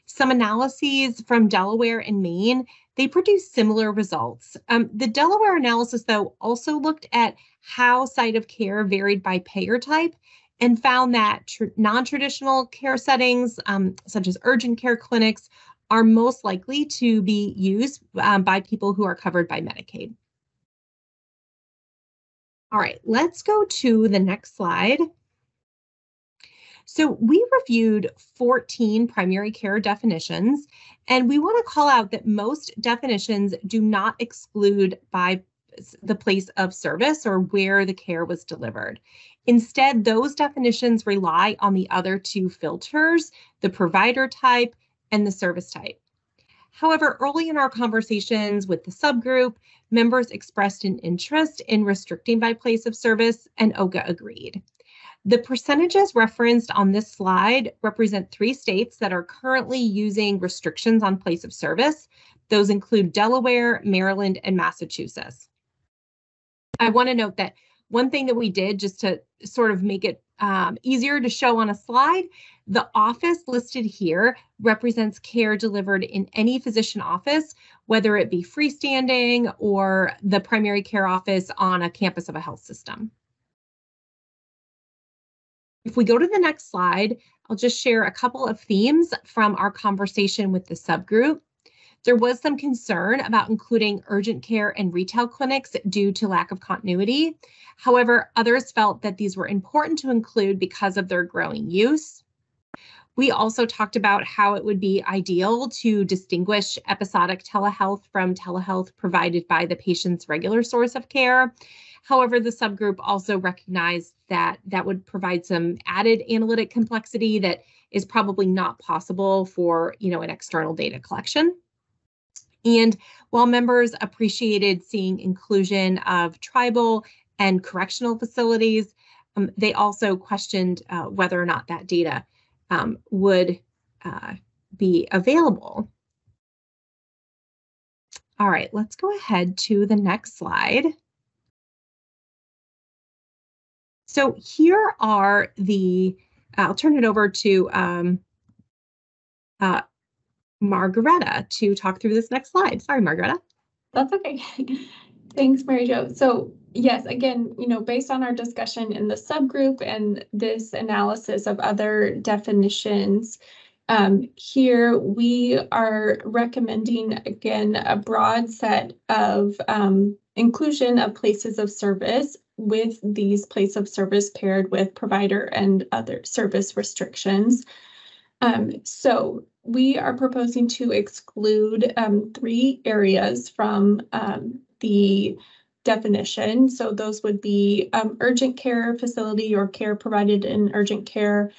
Some analyses from Delaware and Maine, they produce similar results. The Delaware analysis, though, also looked at how site of care varied by payer type and found that non-traditional care settings, such as urgent care clinics, are most likely to be used by people who are covered by Medicaid. All right, let's go to the next slide. So we reviewed 14 primary care definitions, and we want to call out that most definitions do not exclude by the place of service or where the care was delivered. Instead, those definitions rely on the other two filters, the provider type and the service type. However, early in our conversations with the subgroup, members expressed an interest in restricting by place of service, and OHCA agreed. The percentages referenced on this slide represent 3 states that are currently using restrictions on place of service. Those include Delaware, Maryland, and Massachusetts. I want to note that one thing that we did just to sort of make it easier to show on a slide, the office listed here represents care delivered in any physician office, whether it be freestanding or the primary care office on a campus of a health system. If we go to the next slide, I'll just share a couple of themes from our conversation with the subgroup. There was some concern about including urgent care and retail clinics due to lack of continuity. However, others felt that these were important to include because of their growing use. We also talked about how it would be ideal to distinguish episodic telehealth from telehealth provided by the patient's regular source of care. However, the subgroup also recognized that that would provide some added analytic complexity that is probably not possible for, an external data collection. And while members appreciated seeing inclusion of tribal and correctional facilities, they also questioned whether or not that data would be available. All right, let's go ahead to the next slide. So here are I'll turn it over to Margaretta to talk through this next slide. Sorry, Margaretta. That's okay. Thanks, Mary Jo. So yes, again, based on our discussion in the subgroup and this analysis of other definitions, here we are recommending, again, a broad set of inclusion of places of service with these place of service paired with provider and other service restrictions. So we are proposing to exclude 3 areas from the definition. So those would be urgent care facility or care provided in urgent care,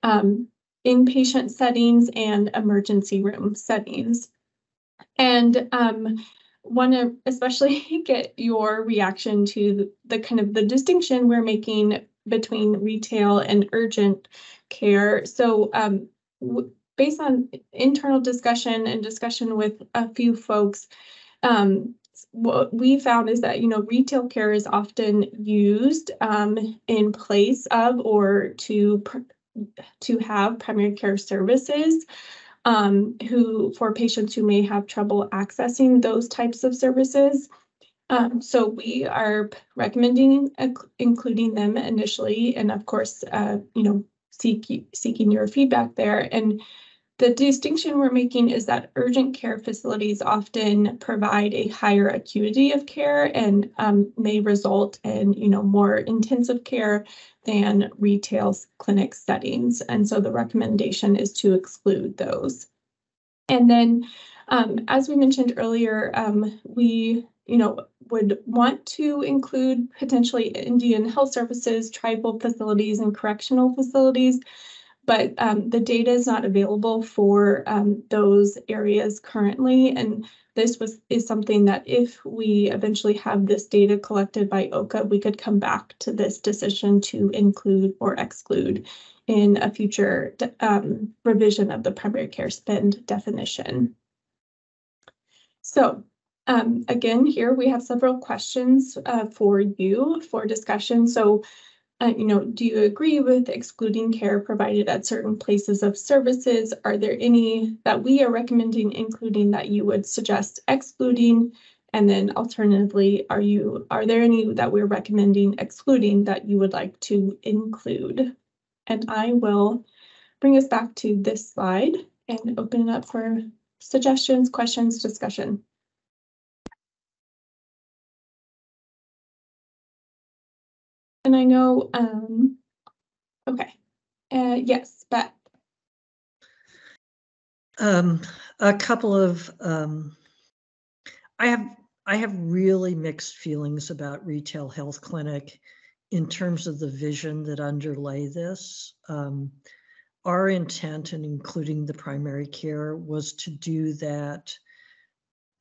inpatient settings, and emergency room settings. And want to especially get your reaction to the kind of the distinction we're making between retail and urgent care. So based on internal discussion and discussion with a few folks, what we found is that, retail care is often used in place of or to have primary care services for patients who may have trouble accessing those types of services. So we are recommending including them initially, and of course, seeking your feedback there. And the distinction we're making is that urgent care facilities often provide a higher acuity of care and may result in, more intensive care than retail clinic settings. And so the recommendation is to exclude those. And then, as we mentioned earlier, we, would want to include potentially Indian health services, tribal facilities, and correctional facilities. But the data is not available for those areas currently. And this is something that if we eventually have this data collected by OHCA, we could come back to this decision to include or exclude in a future revision of the primary care spend definition. So again, here we have several questions for you for discussion. So do you agree with excluding care provided at certain places of services? Are there any that we are recommending including that you would suggest excluding? And then alternatively, are there any that we're recommending excluding that you would like to include? And I will bring us back to this slide and open it up for suggestions, questions, discussion. And I know, okay, yes, Beth. A couple of, I have really mixed feelings about retail health clinic in terms of the vision that underlay this. Our intent in including the primary care was to do that,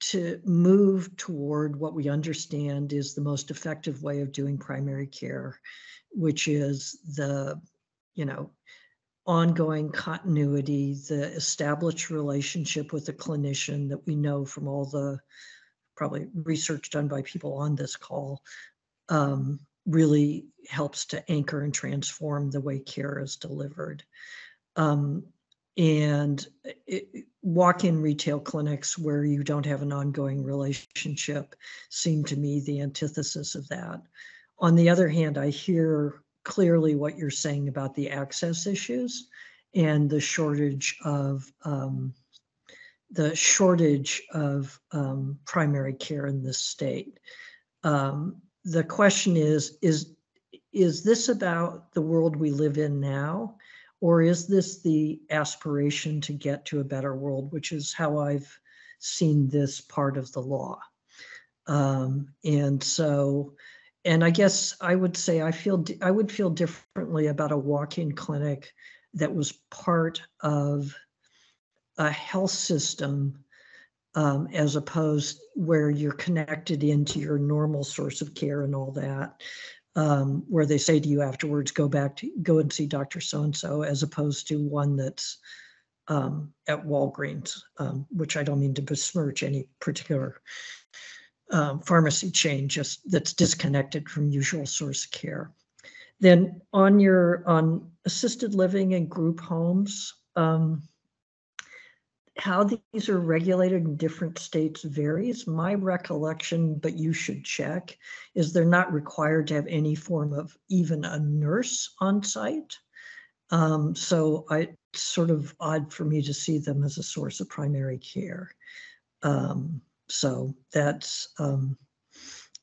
to move toward what we understand is the most effective way of doing primary care, which is the, ongoing continuity, the established relationship with the clinician that we know from all the probably research done by people on this call, really helps to anchor and transform the way care is delivered. And walk-in retail clinics where you don't have an ongoing relationship seem to me the antithesis of that. On the other hand, I hear clearly what you're saying about the access issues and the shortage of primary care in this state. The question is this about the world we live in now? Or is this the aspiration to get to a better world, which is how I've seen this part of the law. And I guess I would say I would feel differently about a walk-in clinic that was part of a health system as opposed where you're connected into your normal source of care and all that. Where they say to you afterwards, go and see Dr. So-and-so, as opposed to one that's at Walgreens, which I don't mean to besmirch any particular pharmacy chain, just that's disconnected from usual source of care. Then on assisted living and group homes, how these are regulated in different states varies. My recollection, but you should check, is they're not required to have any form of even a nurse on site. So it's sort of odd for me to see them as a source of primary care. So that's, and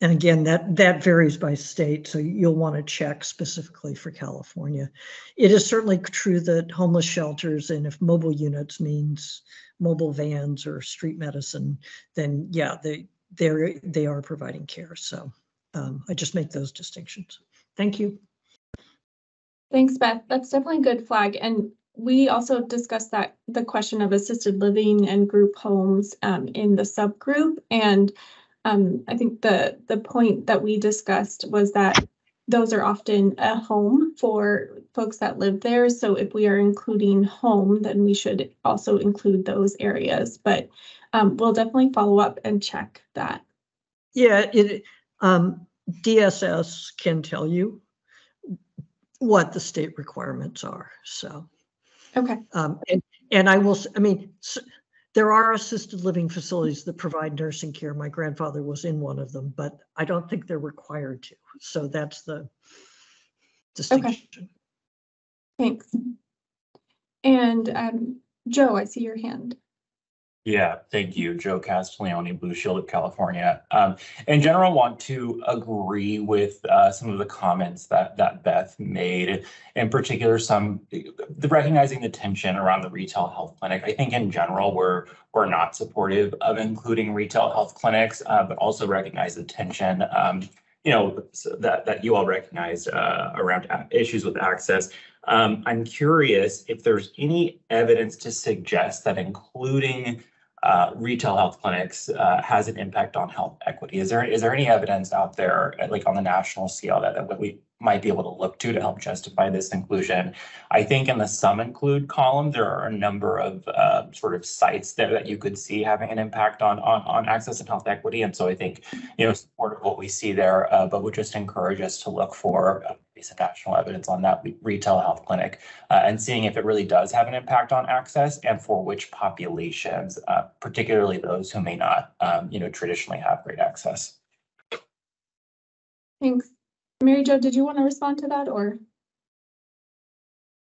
again, that varies by state, so you'll want to check specifically for California. It is certainly true that homeless shelters, and if mobile units means mobile vans or street medicine, then yeah, they are providing care. So I just make those distinctions. Thank you. Thanks, Beth. That's definitely a good flag. And we also discussed the question of assisted living and group homes in the subgroup. And I think the point that we discussed was that those are often a home for folks that live there. So if we are including home, then we should also include those areas. But we'll definitely follow up and check that. Yeah, DSS can tell you what the state requirements are. So, Okay. And I will, I mean, there are assisted living facilities that provide nursing care. My grandfather was in one of them, but I don't think they're required to. So that's the distinction. Okay. Thanks. And Joe, I see your hand. Yeah, thank you. Joe Castiglione, Blue Shield of California. In general, want to agree with some of the comments that Beth made, in particular, recognizing the tension around the retail health clinic. I think in general, we're not supportive of including retail health clinics, but also recognize the tension, that you all recognize around issues with access. I'm curious if there's any evidence to suggest that including retail health clinics has an impact on health equity. Is there any evidence out there, like on the national scale, that we might be able to look to help justify this inclusion? I think in the some include column, there are a number of sort of sites there that you could see having an impact on access and health equity. And so I think, support of what we see there, but would just encourage us to look for some national evidence on that retail health clinic and seeing if it really does have an impact on access and for which populations, particularly those who may not, traditionally have great access. Thanks. Mary Jo, did you want to respond to that, or?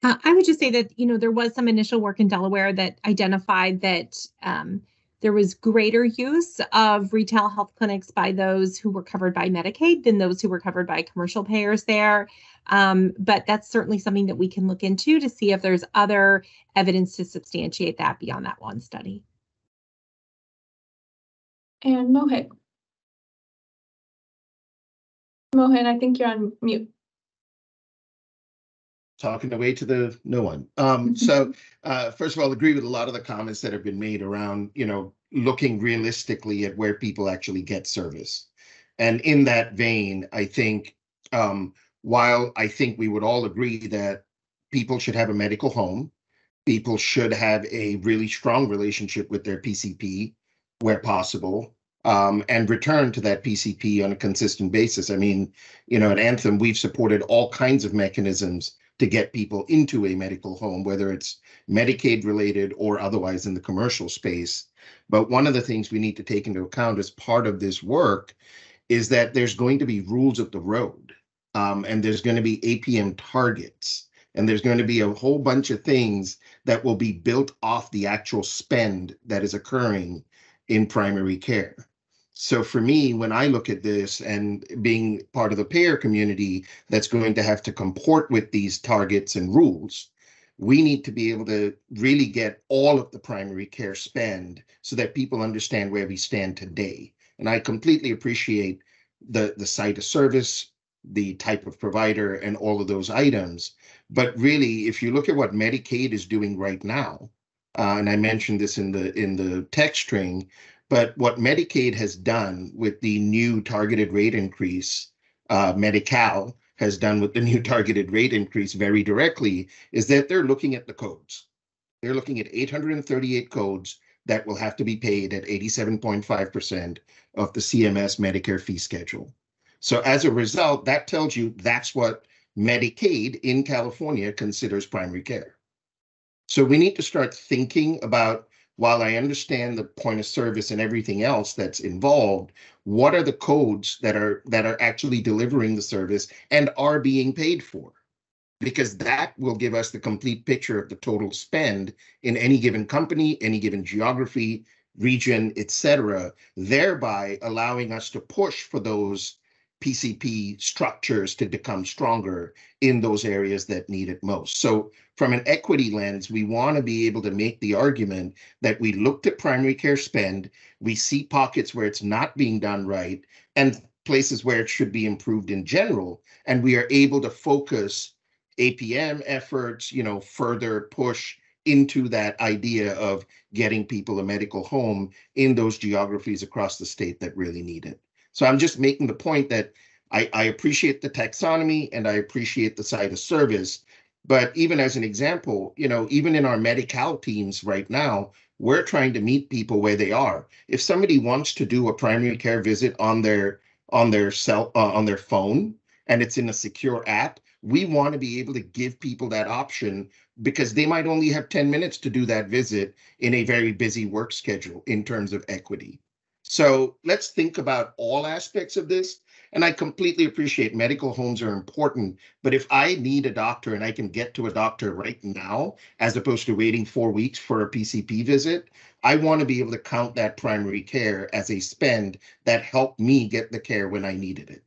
I would just say that, there was some initial work in Delaware that identified that there was greater use of retail health clinics by those who were covered by Medicaid than those who were covered by commercial payers there. But that's certainly something that we can look into to see if there's other evidence to substantiate that beyond that one study. And Mohit. Mohit, I think you're on mute. Talking away to no one. So first of all, agree with a lot of the comments that have been made around, looking realistically at where people actually get service. And in that vein, I think while I think we would all agree that people should have a medical home, people should have a really strong relationship with their PCP where possible, and return to that PCP on a consistent basis. I mean, at Anthem, we've supported all kinds of mechanisms to get people into a medical home, whether it's Medicaid related or otherwise in the commercial space. But one of the things we need to take into account as part of this work is that there's going to be rules of the road, and there's going to be APM targets, and there's going to be a whole bunch of things that will be built off the actual spend that is occurring in primary care. So for me, when I look at this and being part of the payer community that's going to have to comport with these targets and rules, we need to be able to really get all of the primary care spend so that people understand where we stand today. And I completely appreciate the site of service, the type of provider, and all of those items. But really, if you look at what Medicaid is doing right now, and I mentioned this in the text string, but what Medicaid has done with the new targeted rate increase, Medi-Cal has done with the new targeted rate increase very directly, is that they're looking at the codes. They're looking at 838 codes that will have to be paid at 87.5% of the CMS Medicare fee schedule. So as a result, that tells you that's what Medicaid in California considers primary care. So we need to start thinking about, while I understand the point of service and everything else that's involved, what are the codes that are actually delivering the service and are being paid for? Because that will give us the complete picture of the total spend in any given company, any given geography, region, etc., thereby allowing us to push for those PCP structures to become stronger in those areas that need it most. So from an equity lens, we want to be able to make the argument that we looked at primary care spend, we see pockets where it's not being done right, and places where it should be improved in general, and we are able to focus APM efforts, further push into that idea of getting people a medical home in those geographies across the state that really need it. So I'm just making the point that I appreciate the taxonomy and I appreciate the site of service. But even as an example, even in our Medi-Cal teams right now, we're trying to meet people where they are. If somebody wants to do a primary care visit on their phone, and it's in a secure app, we want to be able to give people that option, because they might only have 10 minutes to do that visit in a very busy work schedule in terms of equity. So let's think about all aspects of this. And I completely appreciate medical homes are important, but if I need a doctor and I can get to a doctor right now, as opposed to waiting 4 weeks for a PCP visit, I want to be able to count that primary care as a spend that helped me get the care when I needed it.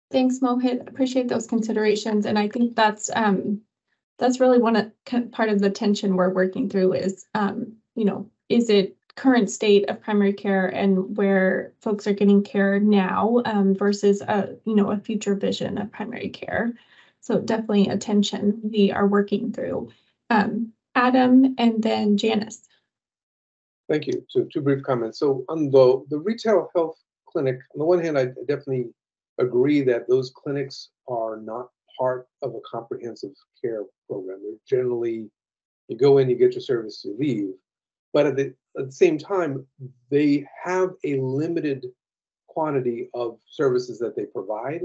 Thanks, Mohit. Appreciate those considerations. And I think that's really part of the tension we're working through is, is it current state of primary care and where folks are getting care now versus a future vision of primary care. So definitely a tension we are working through. Adam and then Janice. Thank you. So two brief comments. So on the retail health clinic, on the one hand, I definitely agree that those clinics are not part of a comprehensive care program. They're generally, you go in, you get your service, you leave. But at the same time, they have a limited quantity of services that they provide.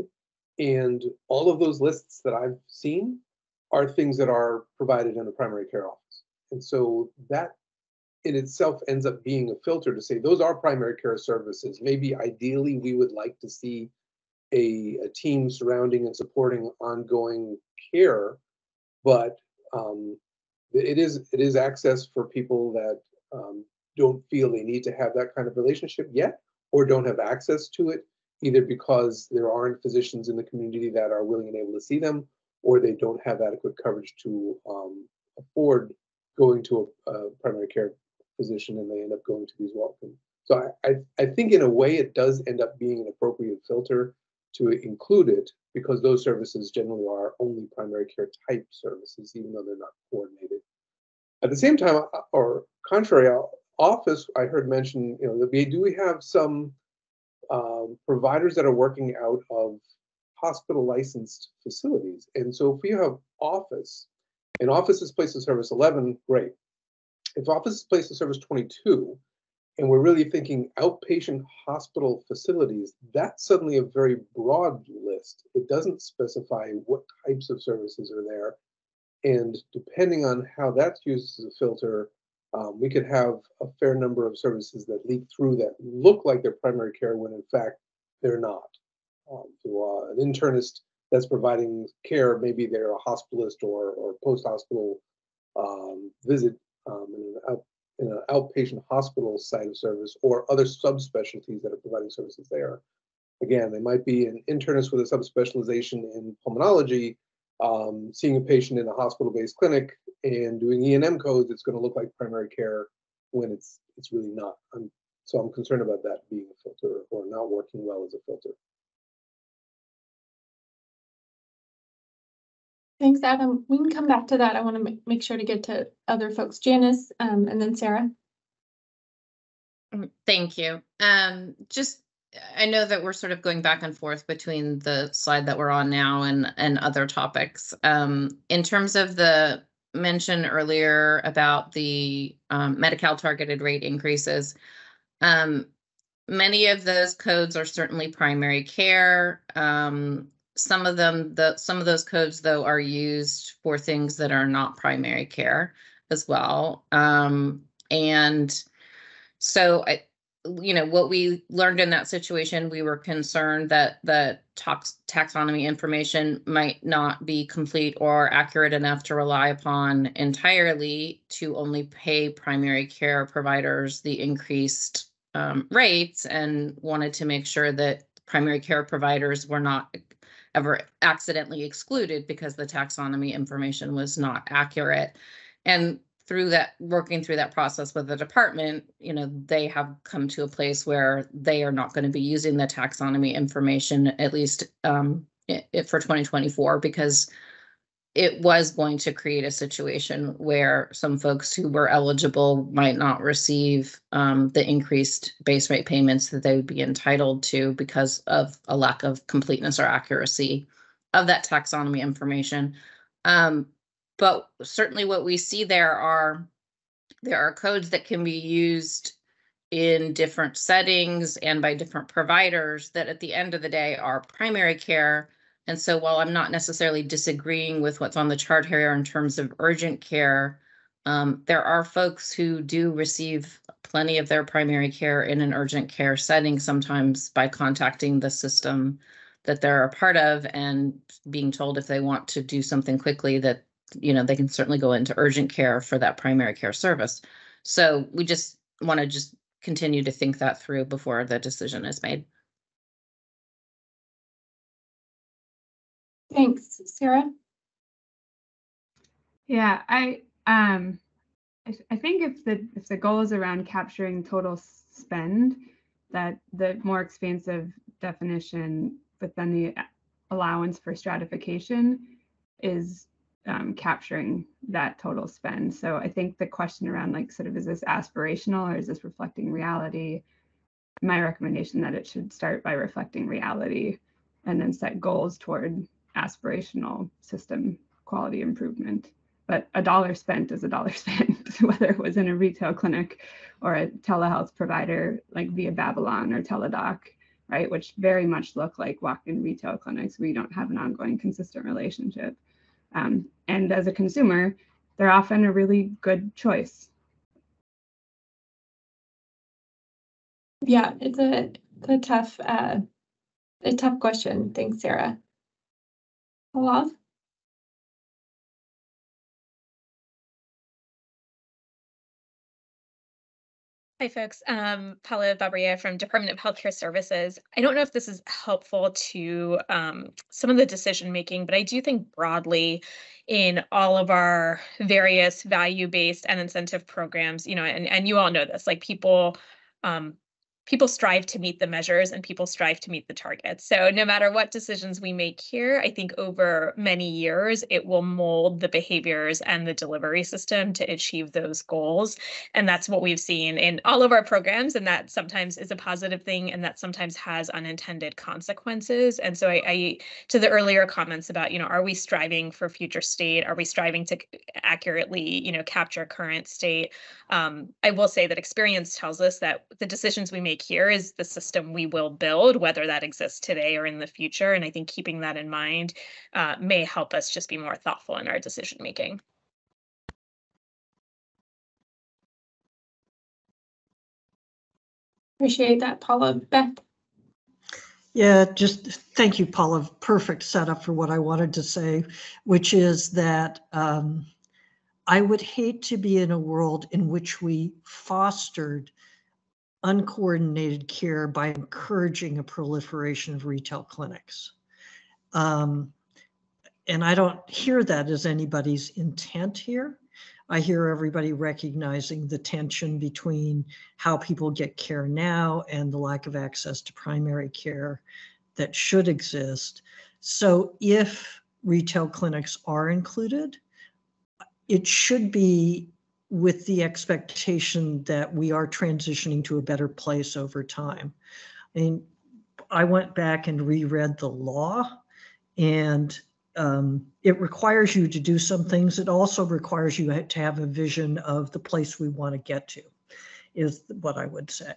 And all of those lists that I've seen are things that are provided in the primary care office. And so that in itself ends up being a filter to say those are primary care services. Maybe ideally we would like to see a team surrounding and supporting ongoing care, but it is access for people that don't feel they need to have that kind of relationship yet, or don't have access to it, either because there aren't physicians in the community that are willing and able to see them, or they don't have adequate coverage to afford going to a primary care physician, and they end up going to these walk-ins. So I think in a way it does end up being an appropriate filter to include it, because those services generally are only primary care type services, even though they're not coordinated. At the same time, or contrary, office, I heard mention, that we have some providers that are working out of hospital licensed facilities. And so if we have office, and office is placed in service 11, great. If office is placed in service 22, and we're really thinking outpatient hospital facilities, that's suddenly a very broad list. It doesn't specify what types of services are there. And depending on how that's used as a filter, we could have a fair number of services that leak through that look like they're primary care when in fact they're not. To an internist that's providing care, maybe they're a hospitalist or post-hospital visit in an outpatient hospital site of service, or other subspecialties that are providing services there. Again, they might be an internist with a subspecialization in pulmonology, seeing a patient in a hospital-based clinic and doing E&M codes. It's going to look like primary care when it's really not. So I'm concerned about that being a filter, or not working well as a filter. Thanks, Adam. We can come back to that. I want to make sure to get to other folks. Janice, and then Sarah. Thank you. I know that we're sort of going back and forth between the slide that we're on now and other topics. In terms of the mention earlier about the Medi-Cal targeted rate increases, many of those codes are certainly primary care. Some of those codes, though, are used for things that are not primary care as well. And so what we learned in that situation, we were concerned that the taxonomy information might not be complete or accurate enough to rely upon entirely to only pay primary care providers the increased rates, and wanted to make sure that primary care providers were not ever accidentally excluded because the taxonomy information was not accurate. And working through that process with the department, they have come to a place where they are not going to be using the taxonomy information, at least for 2024, because it was going to create a situation where some folks who were eligible might not receive the increased base rate payments that they would be entitled to because of a lack of completeness or accuracy that taxonomy information. But certainly what we see there are codes that can be used in different settings and by different providers that at the end of the day are primary care. And so while I'm not necessarily disagreeing with what's on the chart here in terms of urgent care, there are folks who do receive plenty of their primary care in an urgent care setting, sometimes by contacting the system that they're a part of and being told if they want to do something quickly that, you know, they can certainly go into urgent care for that primary care service. So we just want to just continue to think that through before the decision is made. Thanks, Sarah. Yeah, I think if the goal is around capturing total spend, that the more expansive definition, but then the allowance for stratification is capturing that total spend. So I think the question around like sort of, is this aspirational or is this reflecting reality? My recommendation that it should start by reflecting reality and then set goals toward aspirational system quality improvement. But a dollar spent is a dollar spent, whether it was in a retail clinic or a telehealth provider like via Babylon or Teladoc, right? Which very much look like walk-in retail clinics where you don't have an ongoing consistent relationship. And as a consumer, they're often a really good choice. Yeah, it's a tough question. Thanks, Sarah. Pallav? Hi, folks. Paula Babria from Department of Healthcare Services. I don't know if this is helpful to some of the decision making, but I do think broadly in all of our various value-based and incentive programs, you know, and you all know this, like people strive to meet the measures and people strive to meet the targets. So no matter what decisions we make here, I think over many years, it will mold the behaviors and the delivery system to achieve those goals. And that's what we've seen in all of our programs. And that sometimes is a positive thing and that sometimes has unintended consequences. And so I to the earlier comments about, you know, are we striving for future state? Are we striving to accurately, you know, capture current state? I will say that experience tells us that the decisions we make here is the system we will build, whether that exists today or in the future. And I think keeping that in mind may help us just be more thoughtful in our decision making. Appreciate that, Paula. Beth? Yeah, just thank you, Paula. Perfect setup for what I wanted to say, which is that I would hate to be in a world in which we fostered uncoordinated care by encouraging a proliferation of retail clinics. And I don't hear that as anybody's intent here. I hear everybody recognizing the tension between how people get care now and the lack of access to primary care that should exist. So if retail clinics are included, it should be with the expectation that we are transitioning to a better place over time. I mean, I went back and reread the law, and it requires you to do some things. It also requires you to have a vision of the place we want to get to, is what I would say.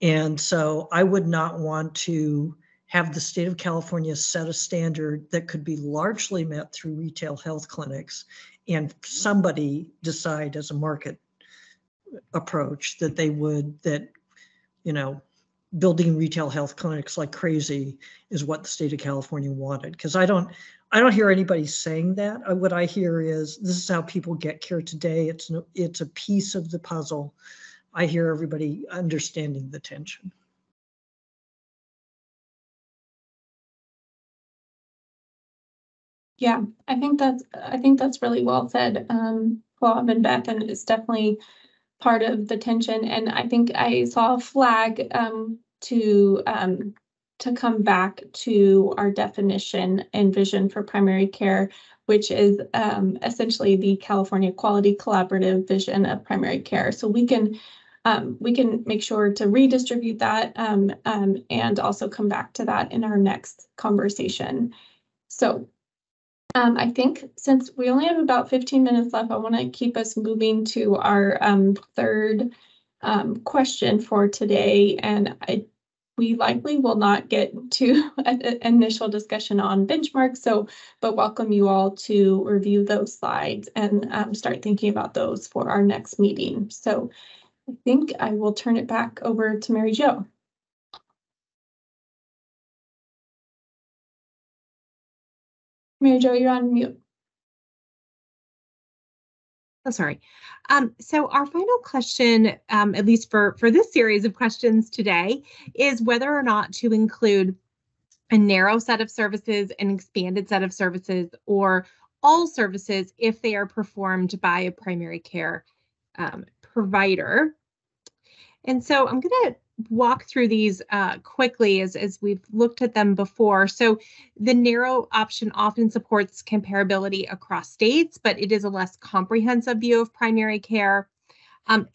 And so I would not want to have the state of California set a standard that could be largely met through retail health clinics and somebody decide as a market approach that they would, that, you know, building retail health clinics like crazy is what the state of California wanted. Because I don't hear anybody saying that. What I hear is this is how people get care today. It's a piece of the puzzle. I hear everybody understanding the tension. Yeah, I think that's really well said, Paul and Beth, and it's definitely part of the tension. And I think I saw a flag to come back to our definition and vision for primary care, which is essentially the California Quality Collaborative vision of primary care. So we can make sure to redistribute that and also come back to that in our next conversation. So I think since we only have about 15 minutes left, I want to keep us moving to our third question for today. And we likely will not get to an initial discussion on benchmarks, but welcome you all to review those slides and start thinking about those for our next meeting. So I think I will turn it back over to Mary Jo. Mary Jo, you're on mute. Oh, sorry. So our final question, at least for this series of questions today, is whether or not to include a narrow set of services, an expanded set of services, or all services if they are performed by a primary care provider. And so I'm going to walk through these quickly as we've looked at them before. So the narrow option often supports comparability across states, but it is a less comprehensive view of primary care.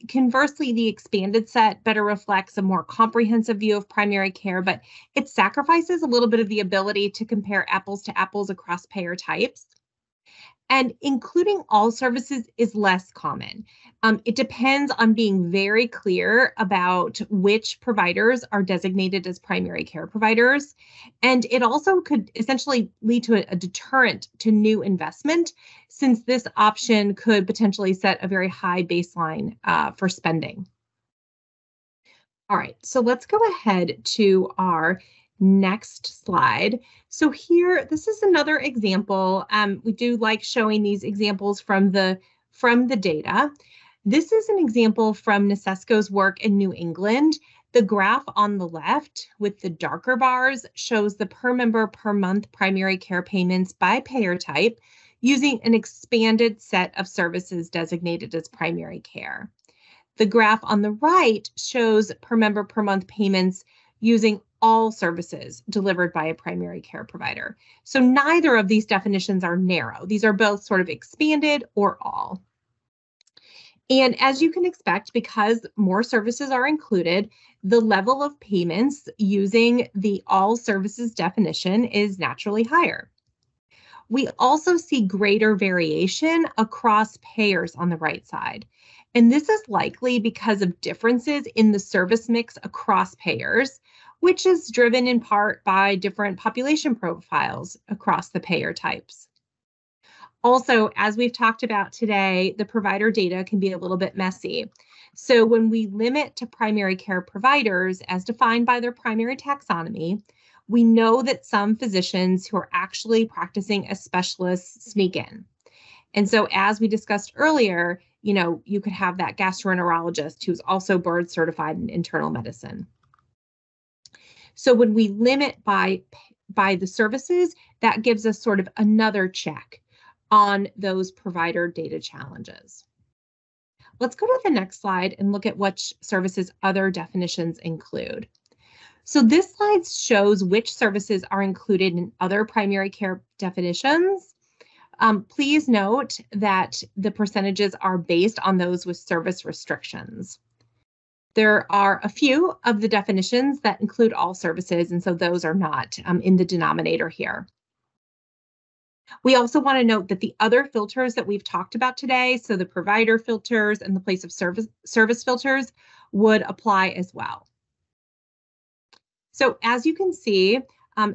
Conversely, the expanded set better reflects a more comprehensive view of primary care, but it sacrifices a little bit of the ability to compare apples to apples across payer types. And including all services is less common. It depends on being very clear about which providers are designated as primary care providers. And it also could essentially lead to a deterrent to new investment, since this option could potentially set a very high baseline for spending. All right, so let's go ahead to our next slide. So here, this is another example. We do like showing these examples from the data. This is an example from Nicesco's work in New England. The graph on the left with the darker bars shows the per member per month primary care payments by payer type using an expanded set of services designated as primary care. The graph on the right shows per member per month payments using all services delivered by a primary care provider. So neither of these definitions are narrow. These are both sort of expanded or all. And as you can expect, because more services are included, the level of payments using the all services definition is naturally higher. We also see greater variation across payers on the right side. And this is likely because of differences in the service mix across payers, which is driven in part by different population profiles across the payer types. Also, as we've talked about today, the provider data can be a little bit messy. So when we limit to primary care providers as defined by their primary taxonomy, we know that some physicians who are actually practicing as specialists sneak in. And so as we discussed earlier, you could have that gastroenterologist who's also board certified in internal medicine. So when we limit by the services, that gives us sort of another check on those provider data challenges. Let's go to the next slide and look at which services other definitions include. So this slide shows which services are included in other primary care definitions. Please note that the percentages are based on those with service restrictions. There are a few of the definitions that include all services, and so those are not in the denominator here. We also want to note that the other filters that we've talked about today, so the provider filters and the place of service filters, would apply as well. So as you can see,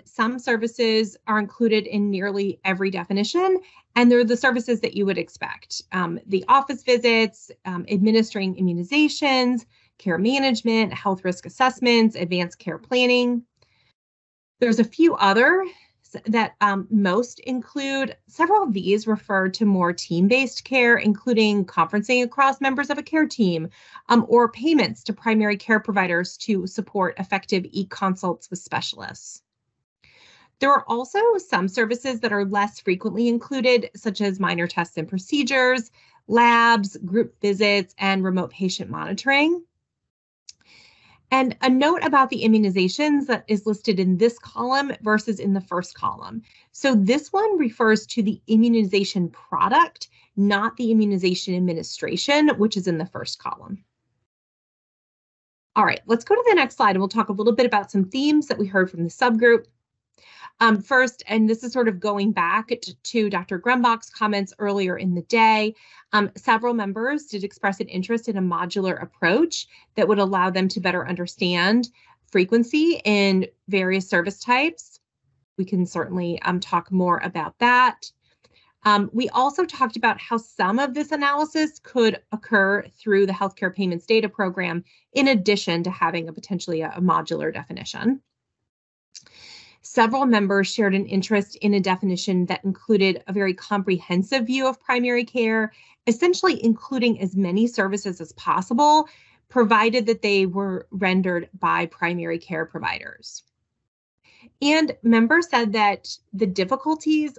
some services are included in nearly every definition, and they're the services that you would expect. The office visits, administering immunizations, care management, health risk assessments, advanced care planning. There's a few others that most include. Several of these refer to more team-based care, including conferencing across members of a care team, or payments to primary care providers to support effective e-consults with specialists. There are also some services that are less frequently included, such as minor tests and procedures, labs, group visits, and remote patient monitoring. And a note about the immunizations that is listed in this column versus in the first column. So this one refers to the immunization product, not the immunization administration, which is in the first column. All right, let's go to the next slide and we'll talk a little bit about some themes that we heard from the subgroup. First, and this is sort of going back to Dr. Grumbach's comments earlier in the day, several members did express an interest in a modular approach that would allow them to better understand frequency in various service types. We can certainly talk more about that. We also talked about how some of this analysis could occur through the Healthcare Payments Data Program, in addition to having potentially a modular definition. Several members shared an interest in a definition that included a very comprehensive view of primary care, essentially including as many services as possible, provided that they were rendered by primary care providers. And members said that the difficulties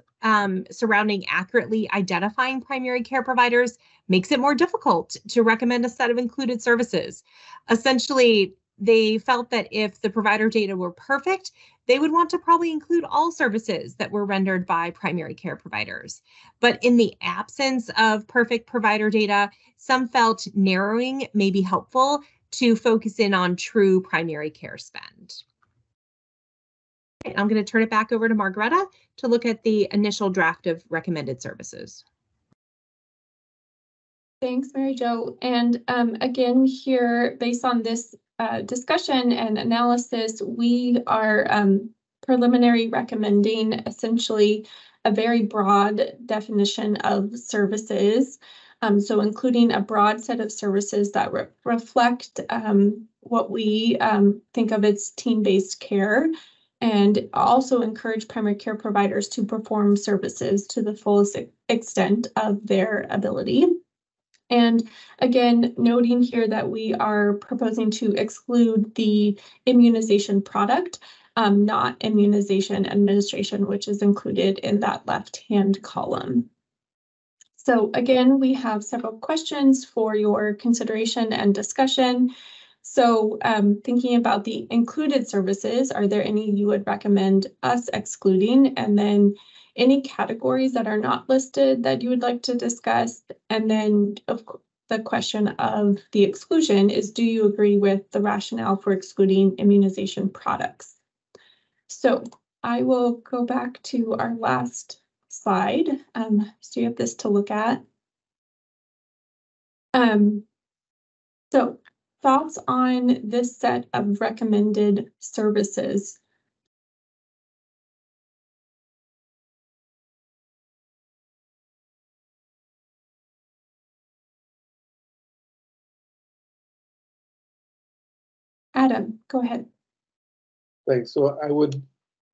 surrounding accurately identifying primary care providers makes it more difficult to recommend a set of included services. Essentially, they felt that if the provider data were perfect, they would want to probably include all services that were rendered by primary care providers. But in the absence of perfect provider data, some felt narrowing may be helpful to focus in on true primary care spend. I'm going to turn it back over to Margaretta to look at the initial draft of recommended services. Thanks, Mary Jo. And again, here, based on this discussion and analysis, we are preliminary recommending essentially a very broad definition of services. So including a broad set of services that reflect what we think of as team-based care, and also encourage primary care providers to perform services to the fullest extent of their ability. And again, noting here that we are proposing to exclude the immunization product, not immunization administration, which is included in that left-hand column. So again, we have several questions for your consideration and discussion. So thinking about the included services, are there any you would recommend us excluding? And then any categories that are not listed that you would like to discuss? And then the question of the exclusion is, do you agree with the rationale for excluding immunization products? So I will go back to our last slide. So you have this to look at. So thoughts on this set of recommended services? Adam, go ahead. Thanks. So I would,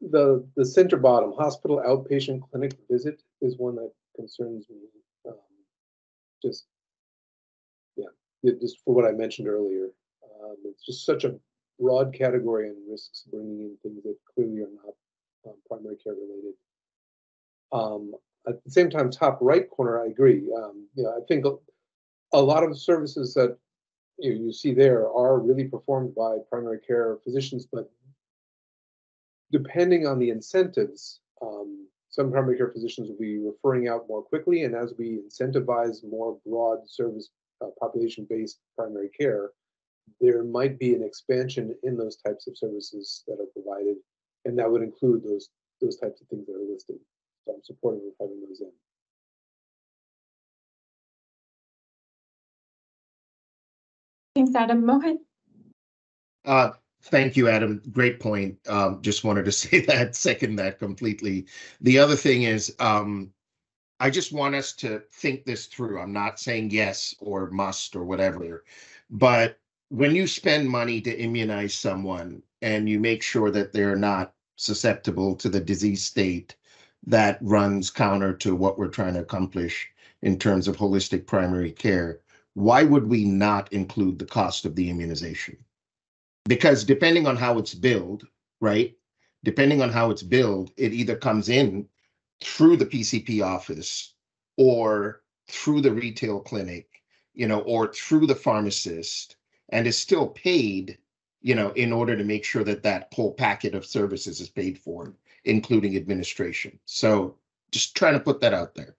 the center bottom, hospital outpatient clinic visit is one that concerns me. Just for what I mentioned earlier. It's just such a broad category and risks bringing in things that clearly are not primary care related. At the same time, top right corner, I agree. I think a lot of the services that you see there are really performed by primary care physicians, but depending on the incentives, some primary care physicians will be referring out more quickly, and as we incentivize more broad service population-based primary care, there might be an expansion in those types of services that are provided, and that would include those types of things that are listed. So I'm supportive of having those in. Thanks, Adam. Mohit? Thank you, Adam. Great point. Just wanted to say that, second that completely. The other thing is, I just want us to think this through. I'm not saying yes or must or whatever, but when you spend money to immunize someone and you make sure that they're not susceptible to the disease state that runs counter to what we're trying to accomplish in terms of holistic primary care, why would we not include the cost of the immunization? Because depending on how it's billed, right? Depending on how it's billed, it either comes in through the PCP office or through the retail clinic, or through the pharmacist, and is still paid, in order to make sure that that whole packet of services is paid for, including administration. So just trying to put that out there.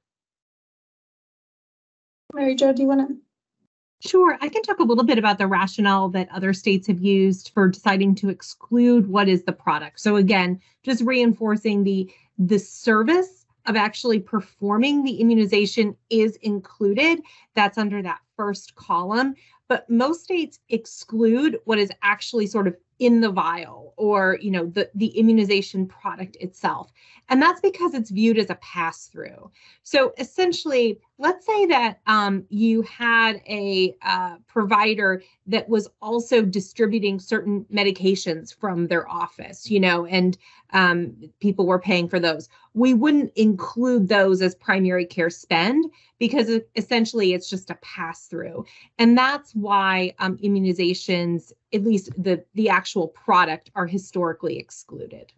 Mary Jo, do you want to? Sure, I can talk a little bit about the rationale that other states have used for deciding to exclude what is the product. So again, just reinforcing the service of actually performing the immunization is included. That's under that first column. But most states exclude what is actually sort of in the vial, or the immunization product itself. And that's because it's viewed as a pass-through. So essentially, let's say that you had a provider that was also distributing certain medications from their office, and people were paying for those. We wouldn't include those as primary care spend because essentially it's just a pass-through. And that's why immunizations, at least the actual product, are historically excluded.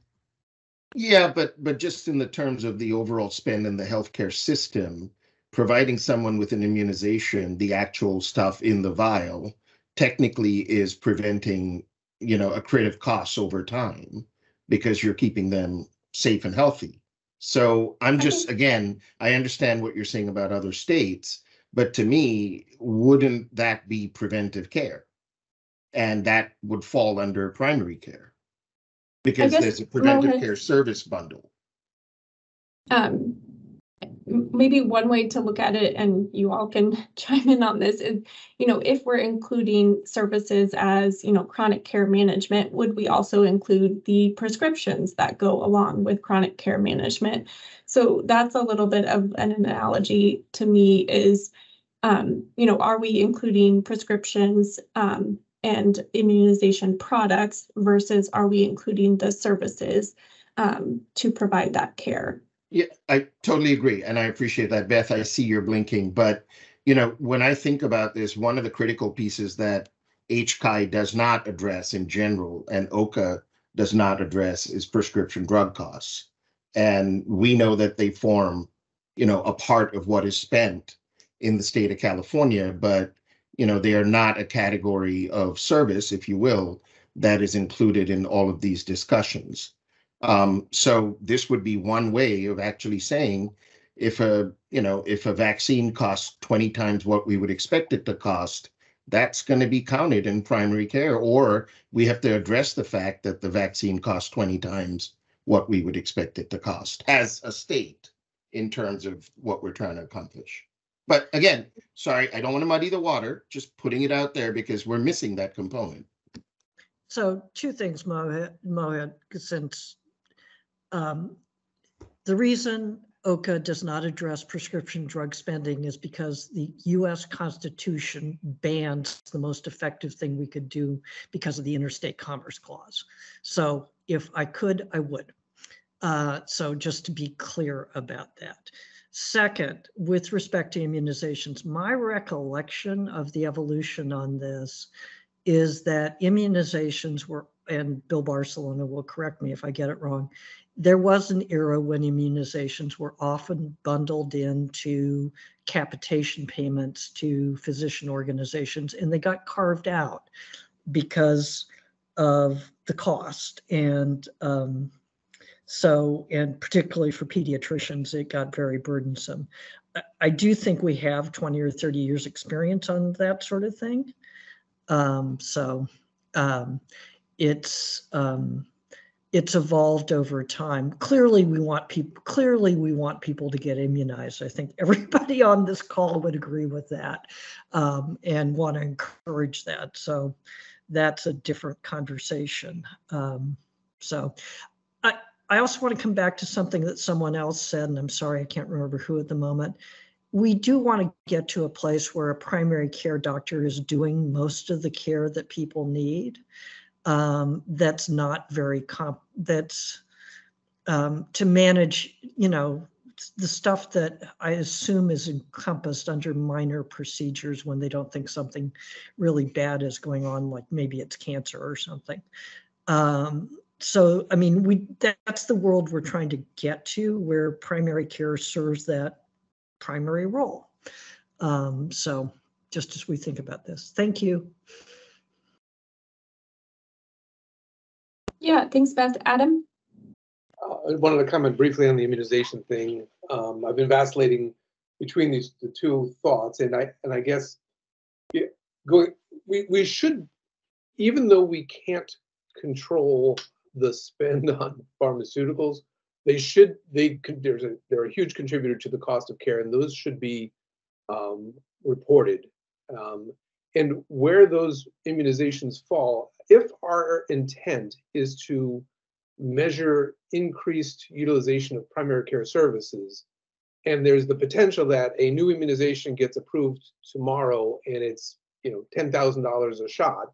Yeah, but just in the terms of the overall spend in the healthcare system, providing someone with an immunization, the actual stuff in the vial, technically is preventing, accretive costs over time because you're keeping them safe and healthy. So I'm just, again, I understand what you're saying about other states, but to me, wouldn't that be preventive care? And that would fall under primary care because there's a preventive care service bundle. Maybe one way to look at it, and you all can chime in on this, is, if we're including services as, chronic care management, would we also include the prescriptions that go along with chronic care management? So that's a little bit of an analogy to me is, are we including prescriptions and immunization products versus are we including the services to provide that care? Yeah, I totally agree. And I appreciate that, Beth. I see you're blinking. But, when I think about this, one of the critical pieces that OHCA does not address in general and OHCA does not address is prescription drug costs. And we know that they form, a part of what is spent in the state of California, but, they are not a category of service, if you will, that is included in all of these discussions. So this would be one way of actually saying if a vaccine costs 20 times what we would expect it to cost, that's going to be counted in primary care, or we have to address the fact that the vaccine costs 20 times what we would expect it to cost as a state in terms of what we're trying to accomplish. But again, sorry, I don't want to muddy the water, just putting it out there because we're missing that component. So two things, Mohit, since the reason OHCA does not address prescription drug spending is because the US Constitution bans the most effective thing we could do because of the Interstate Commerce Clause. So if I could, I would. So just to be clear about that. Second, with respect to immunizations, my recollection of the evolution on this is that immunizations were, and Bill Barcelona will correct me if I get it wrong, there was an era when immunizations were often bundled into capitation payments to physician organizations, and they got carved out because of the cost. And and particularly for pediatricians, it got very burdensome. I do think we have 20 or 30 years experience on that sort of thing. It's evolved over time. Clearly, we want people to get immunized. I think everybody on this call would agree with that, and want to encourage that. So that's a different conversation. I also want to come back to something that someone else said, and I'm sorry, I can't remember who at the moment. We do want to get to a place where a primary care doctor is doing most of the care that people need. That's not very that's to manage, the stuff that I assume is encompassed under minor procedures when they don't think something really bad is going on, like maybe it's cancer or something. So, I mean, that's the world we're trying to get to, where primary care serves that primary role. So just as we think about this, thank you. Yeah, thanks, Beth. Adam? I wanted to comment briefly on the immunization thing. I've been vacillating between the two thoughts, and I guess we should, even though we can't control the spend on pharmaceuticals, they're a huge contributor to the cost of care, and those should be reported. And where those immunizations fall, if our intent is to measure increased utilization of primary care services, and there's the potential that a new immunization gets approved tomorrow and it's $10,000 a shot,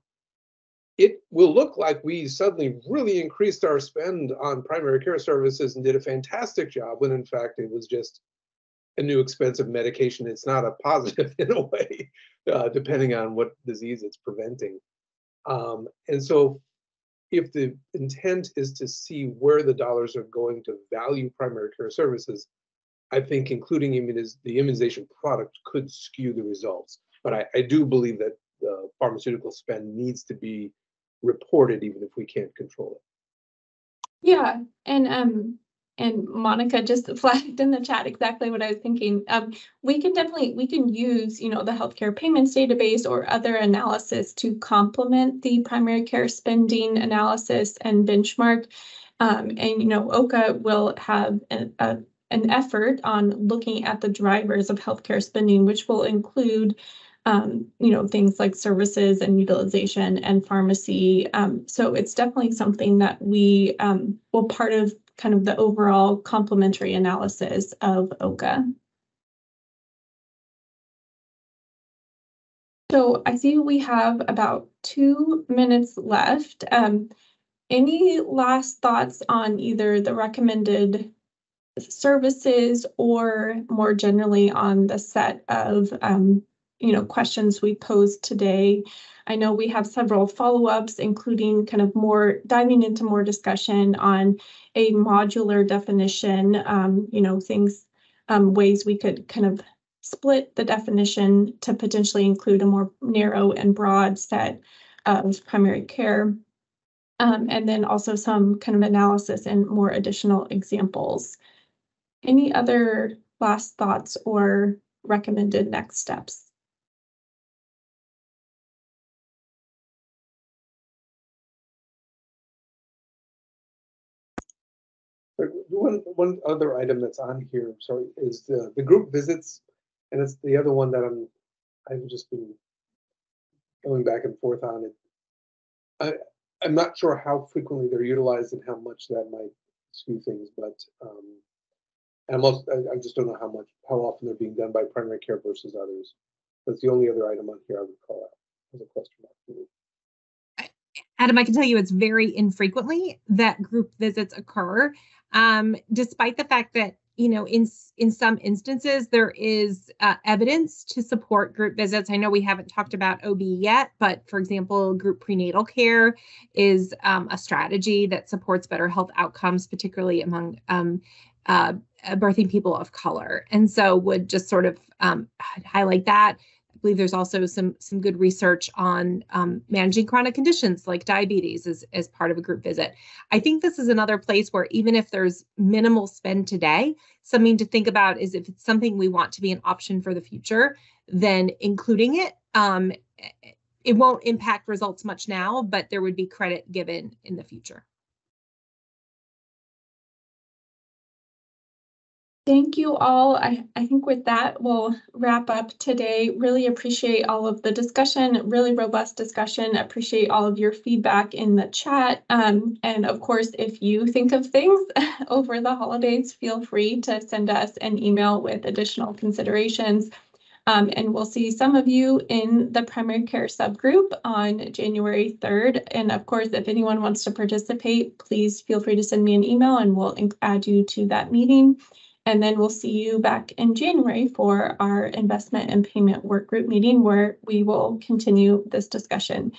it will look like we suddenly really increased our spend on primary care services and did a fantastic job, when in fact it was just a new expensive medication. It's not a positive in a way, depending on what disease it's preventing. And so if the intent is to see where the dollars are going to value primary care services, I think including the immunization product could skew the results. But I do believe that the pharmaceutical spend needs to be reported, even if we can't control it. Yeah, and Monica just flagged in the chat exactly what I was thinking. We can use, the healthcare payments database or other analysis to complement the primary care spending analysis and benchmark. And OHCA will have an effort on looking at the drivers of healthcare spending, which will include things like services and utilization and pharmacy. So it's definitely something that we will part of kind of the overall complementary analysis of OHCA. So I see we have about 2 minutes left. Any last thoughts on either the recommended services or more generally on the set of questions we posed today? I know we have several follow-ups, including kind of more diving into more discussion on a modular definition, ways we could kind of split the definition to potentially include a more narrow and broad set of primary care. And then also some kind of analysis and more additional examples. Any other last thoughts or recommended next steps? One other item that's on here, sorry, is the group visits, and it's the other one that I've just been going back and forth on it. I'm not sure how frequently they're utilized and how much that might skew things, but I just don't know how often they're being done by primary care versus others. That's the only other item on here I would call out as a question mark for me. Adam, I can tell you it's very infrequently that group visits occur, despite the fact that, in some instances, there is evidence to support group visits. I know we haven't talked about OB yet, but for example, group prenatal care is a strategy that supports better health outcomes, particularly among birthing people of color. And so would just sort of highlight that. I believe there's also some good research on managing chronic conditions like diabetes as part of a group visit. I think this is another place where even if there's minimal spend today, something to think about is if it's something we want to be an option for the future, then including it. It won't impact results much now, but there would be credit given in the future. Thank you all. I think with that, we'll wrap up today. Really appreciate all of the discussion, really robust discussion. Appreciate all of your feedback in the chat. And of course, if you think of things over the holidays, feel free to send us an email with additional considerations. And we'll see some of you in the primary care subgroup on January 3rd. And of course, if anyone wants to participate, please feel free to send me an email and we'll add you to that meeting. And then we'll see you back in January for our investment and payment work group meeting where we will continue this discussion.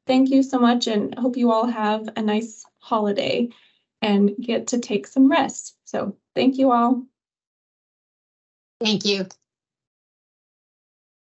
Thank you so much and hope you all have a nice holiday and get to take some rest. So thank you all. Thank you.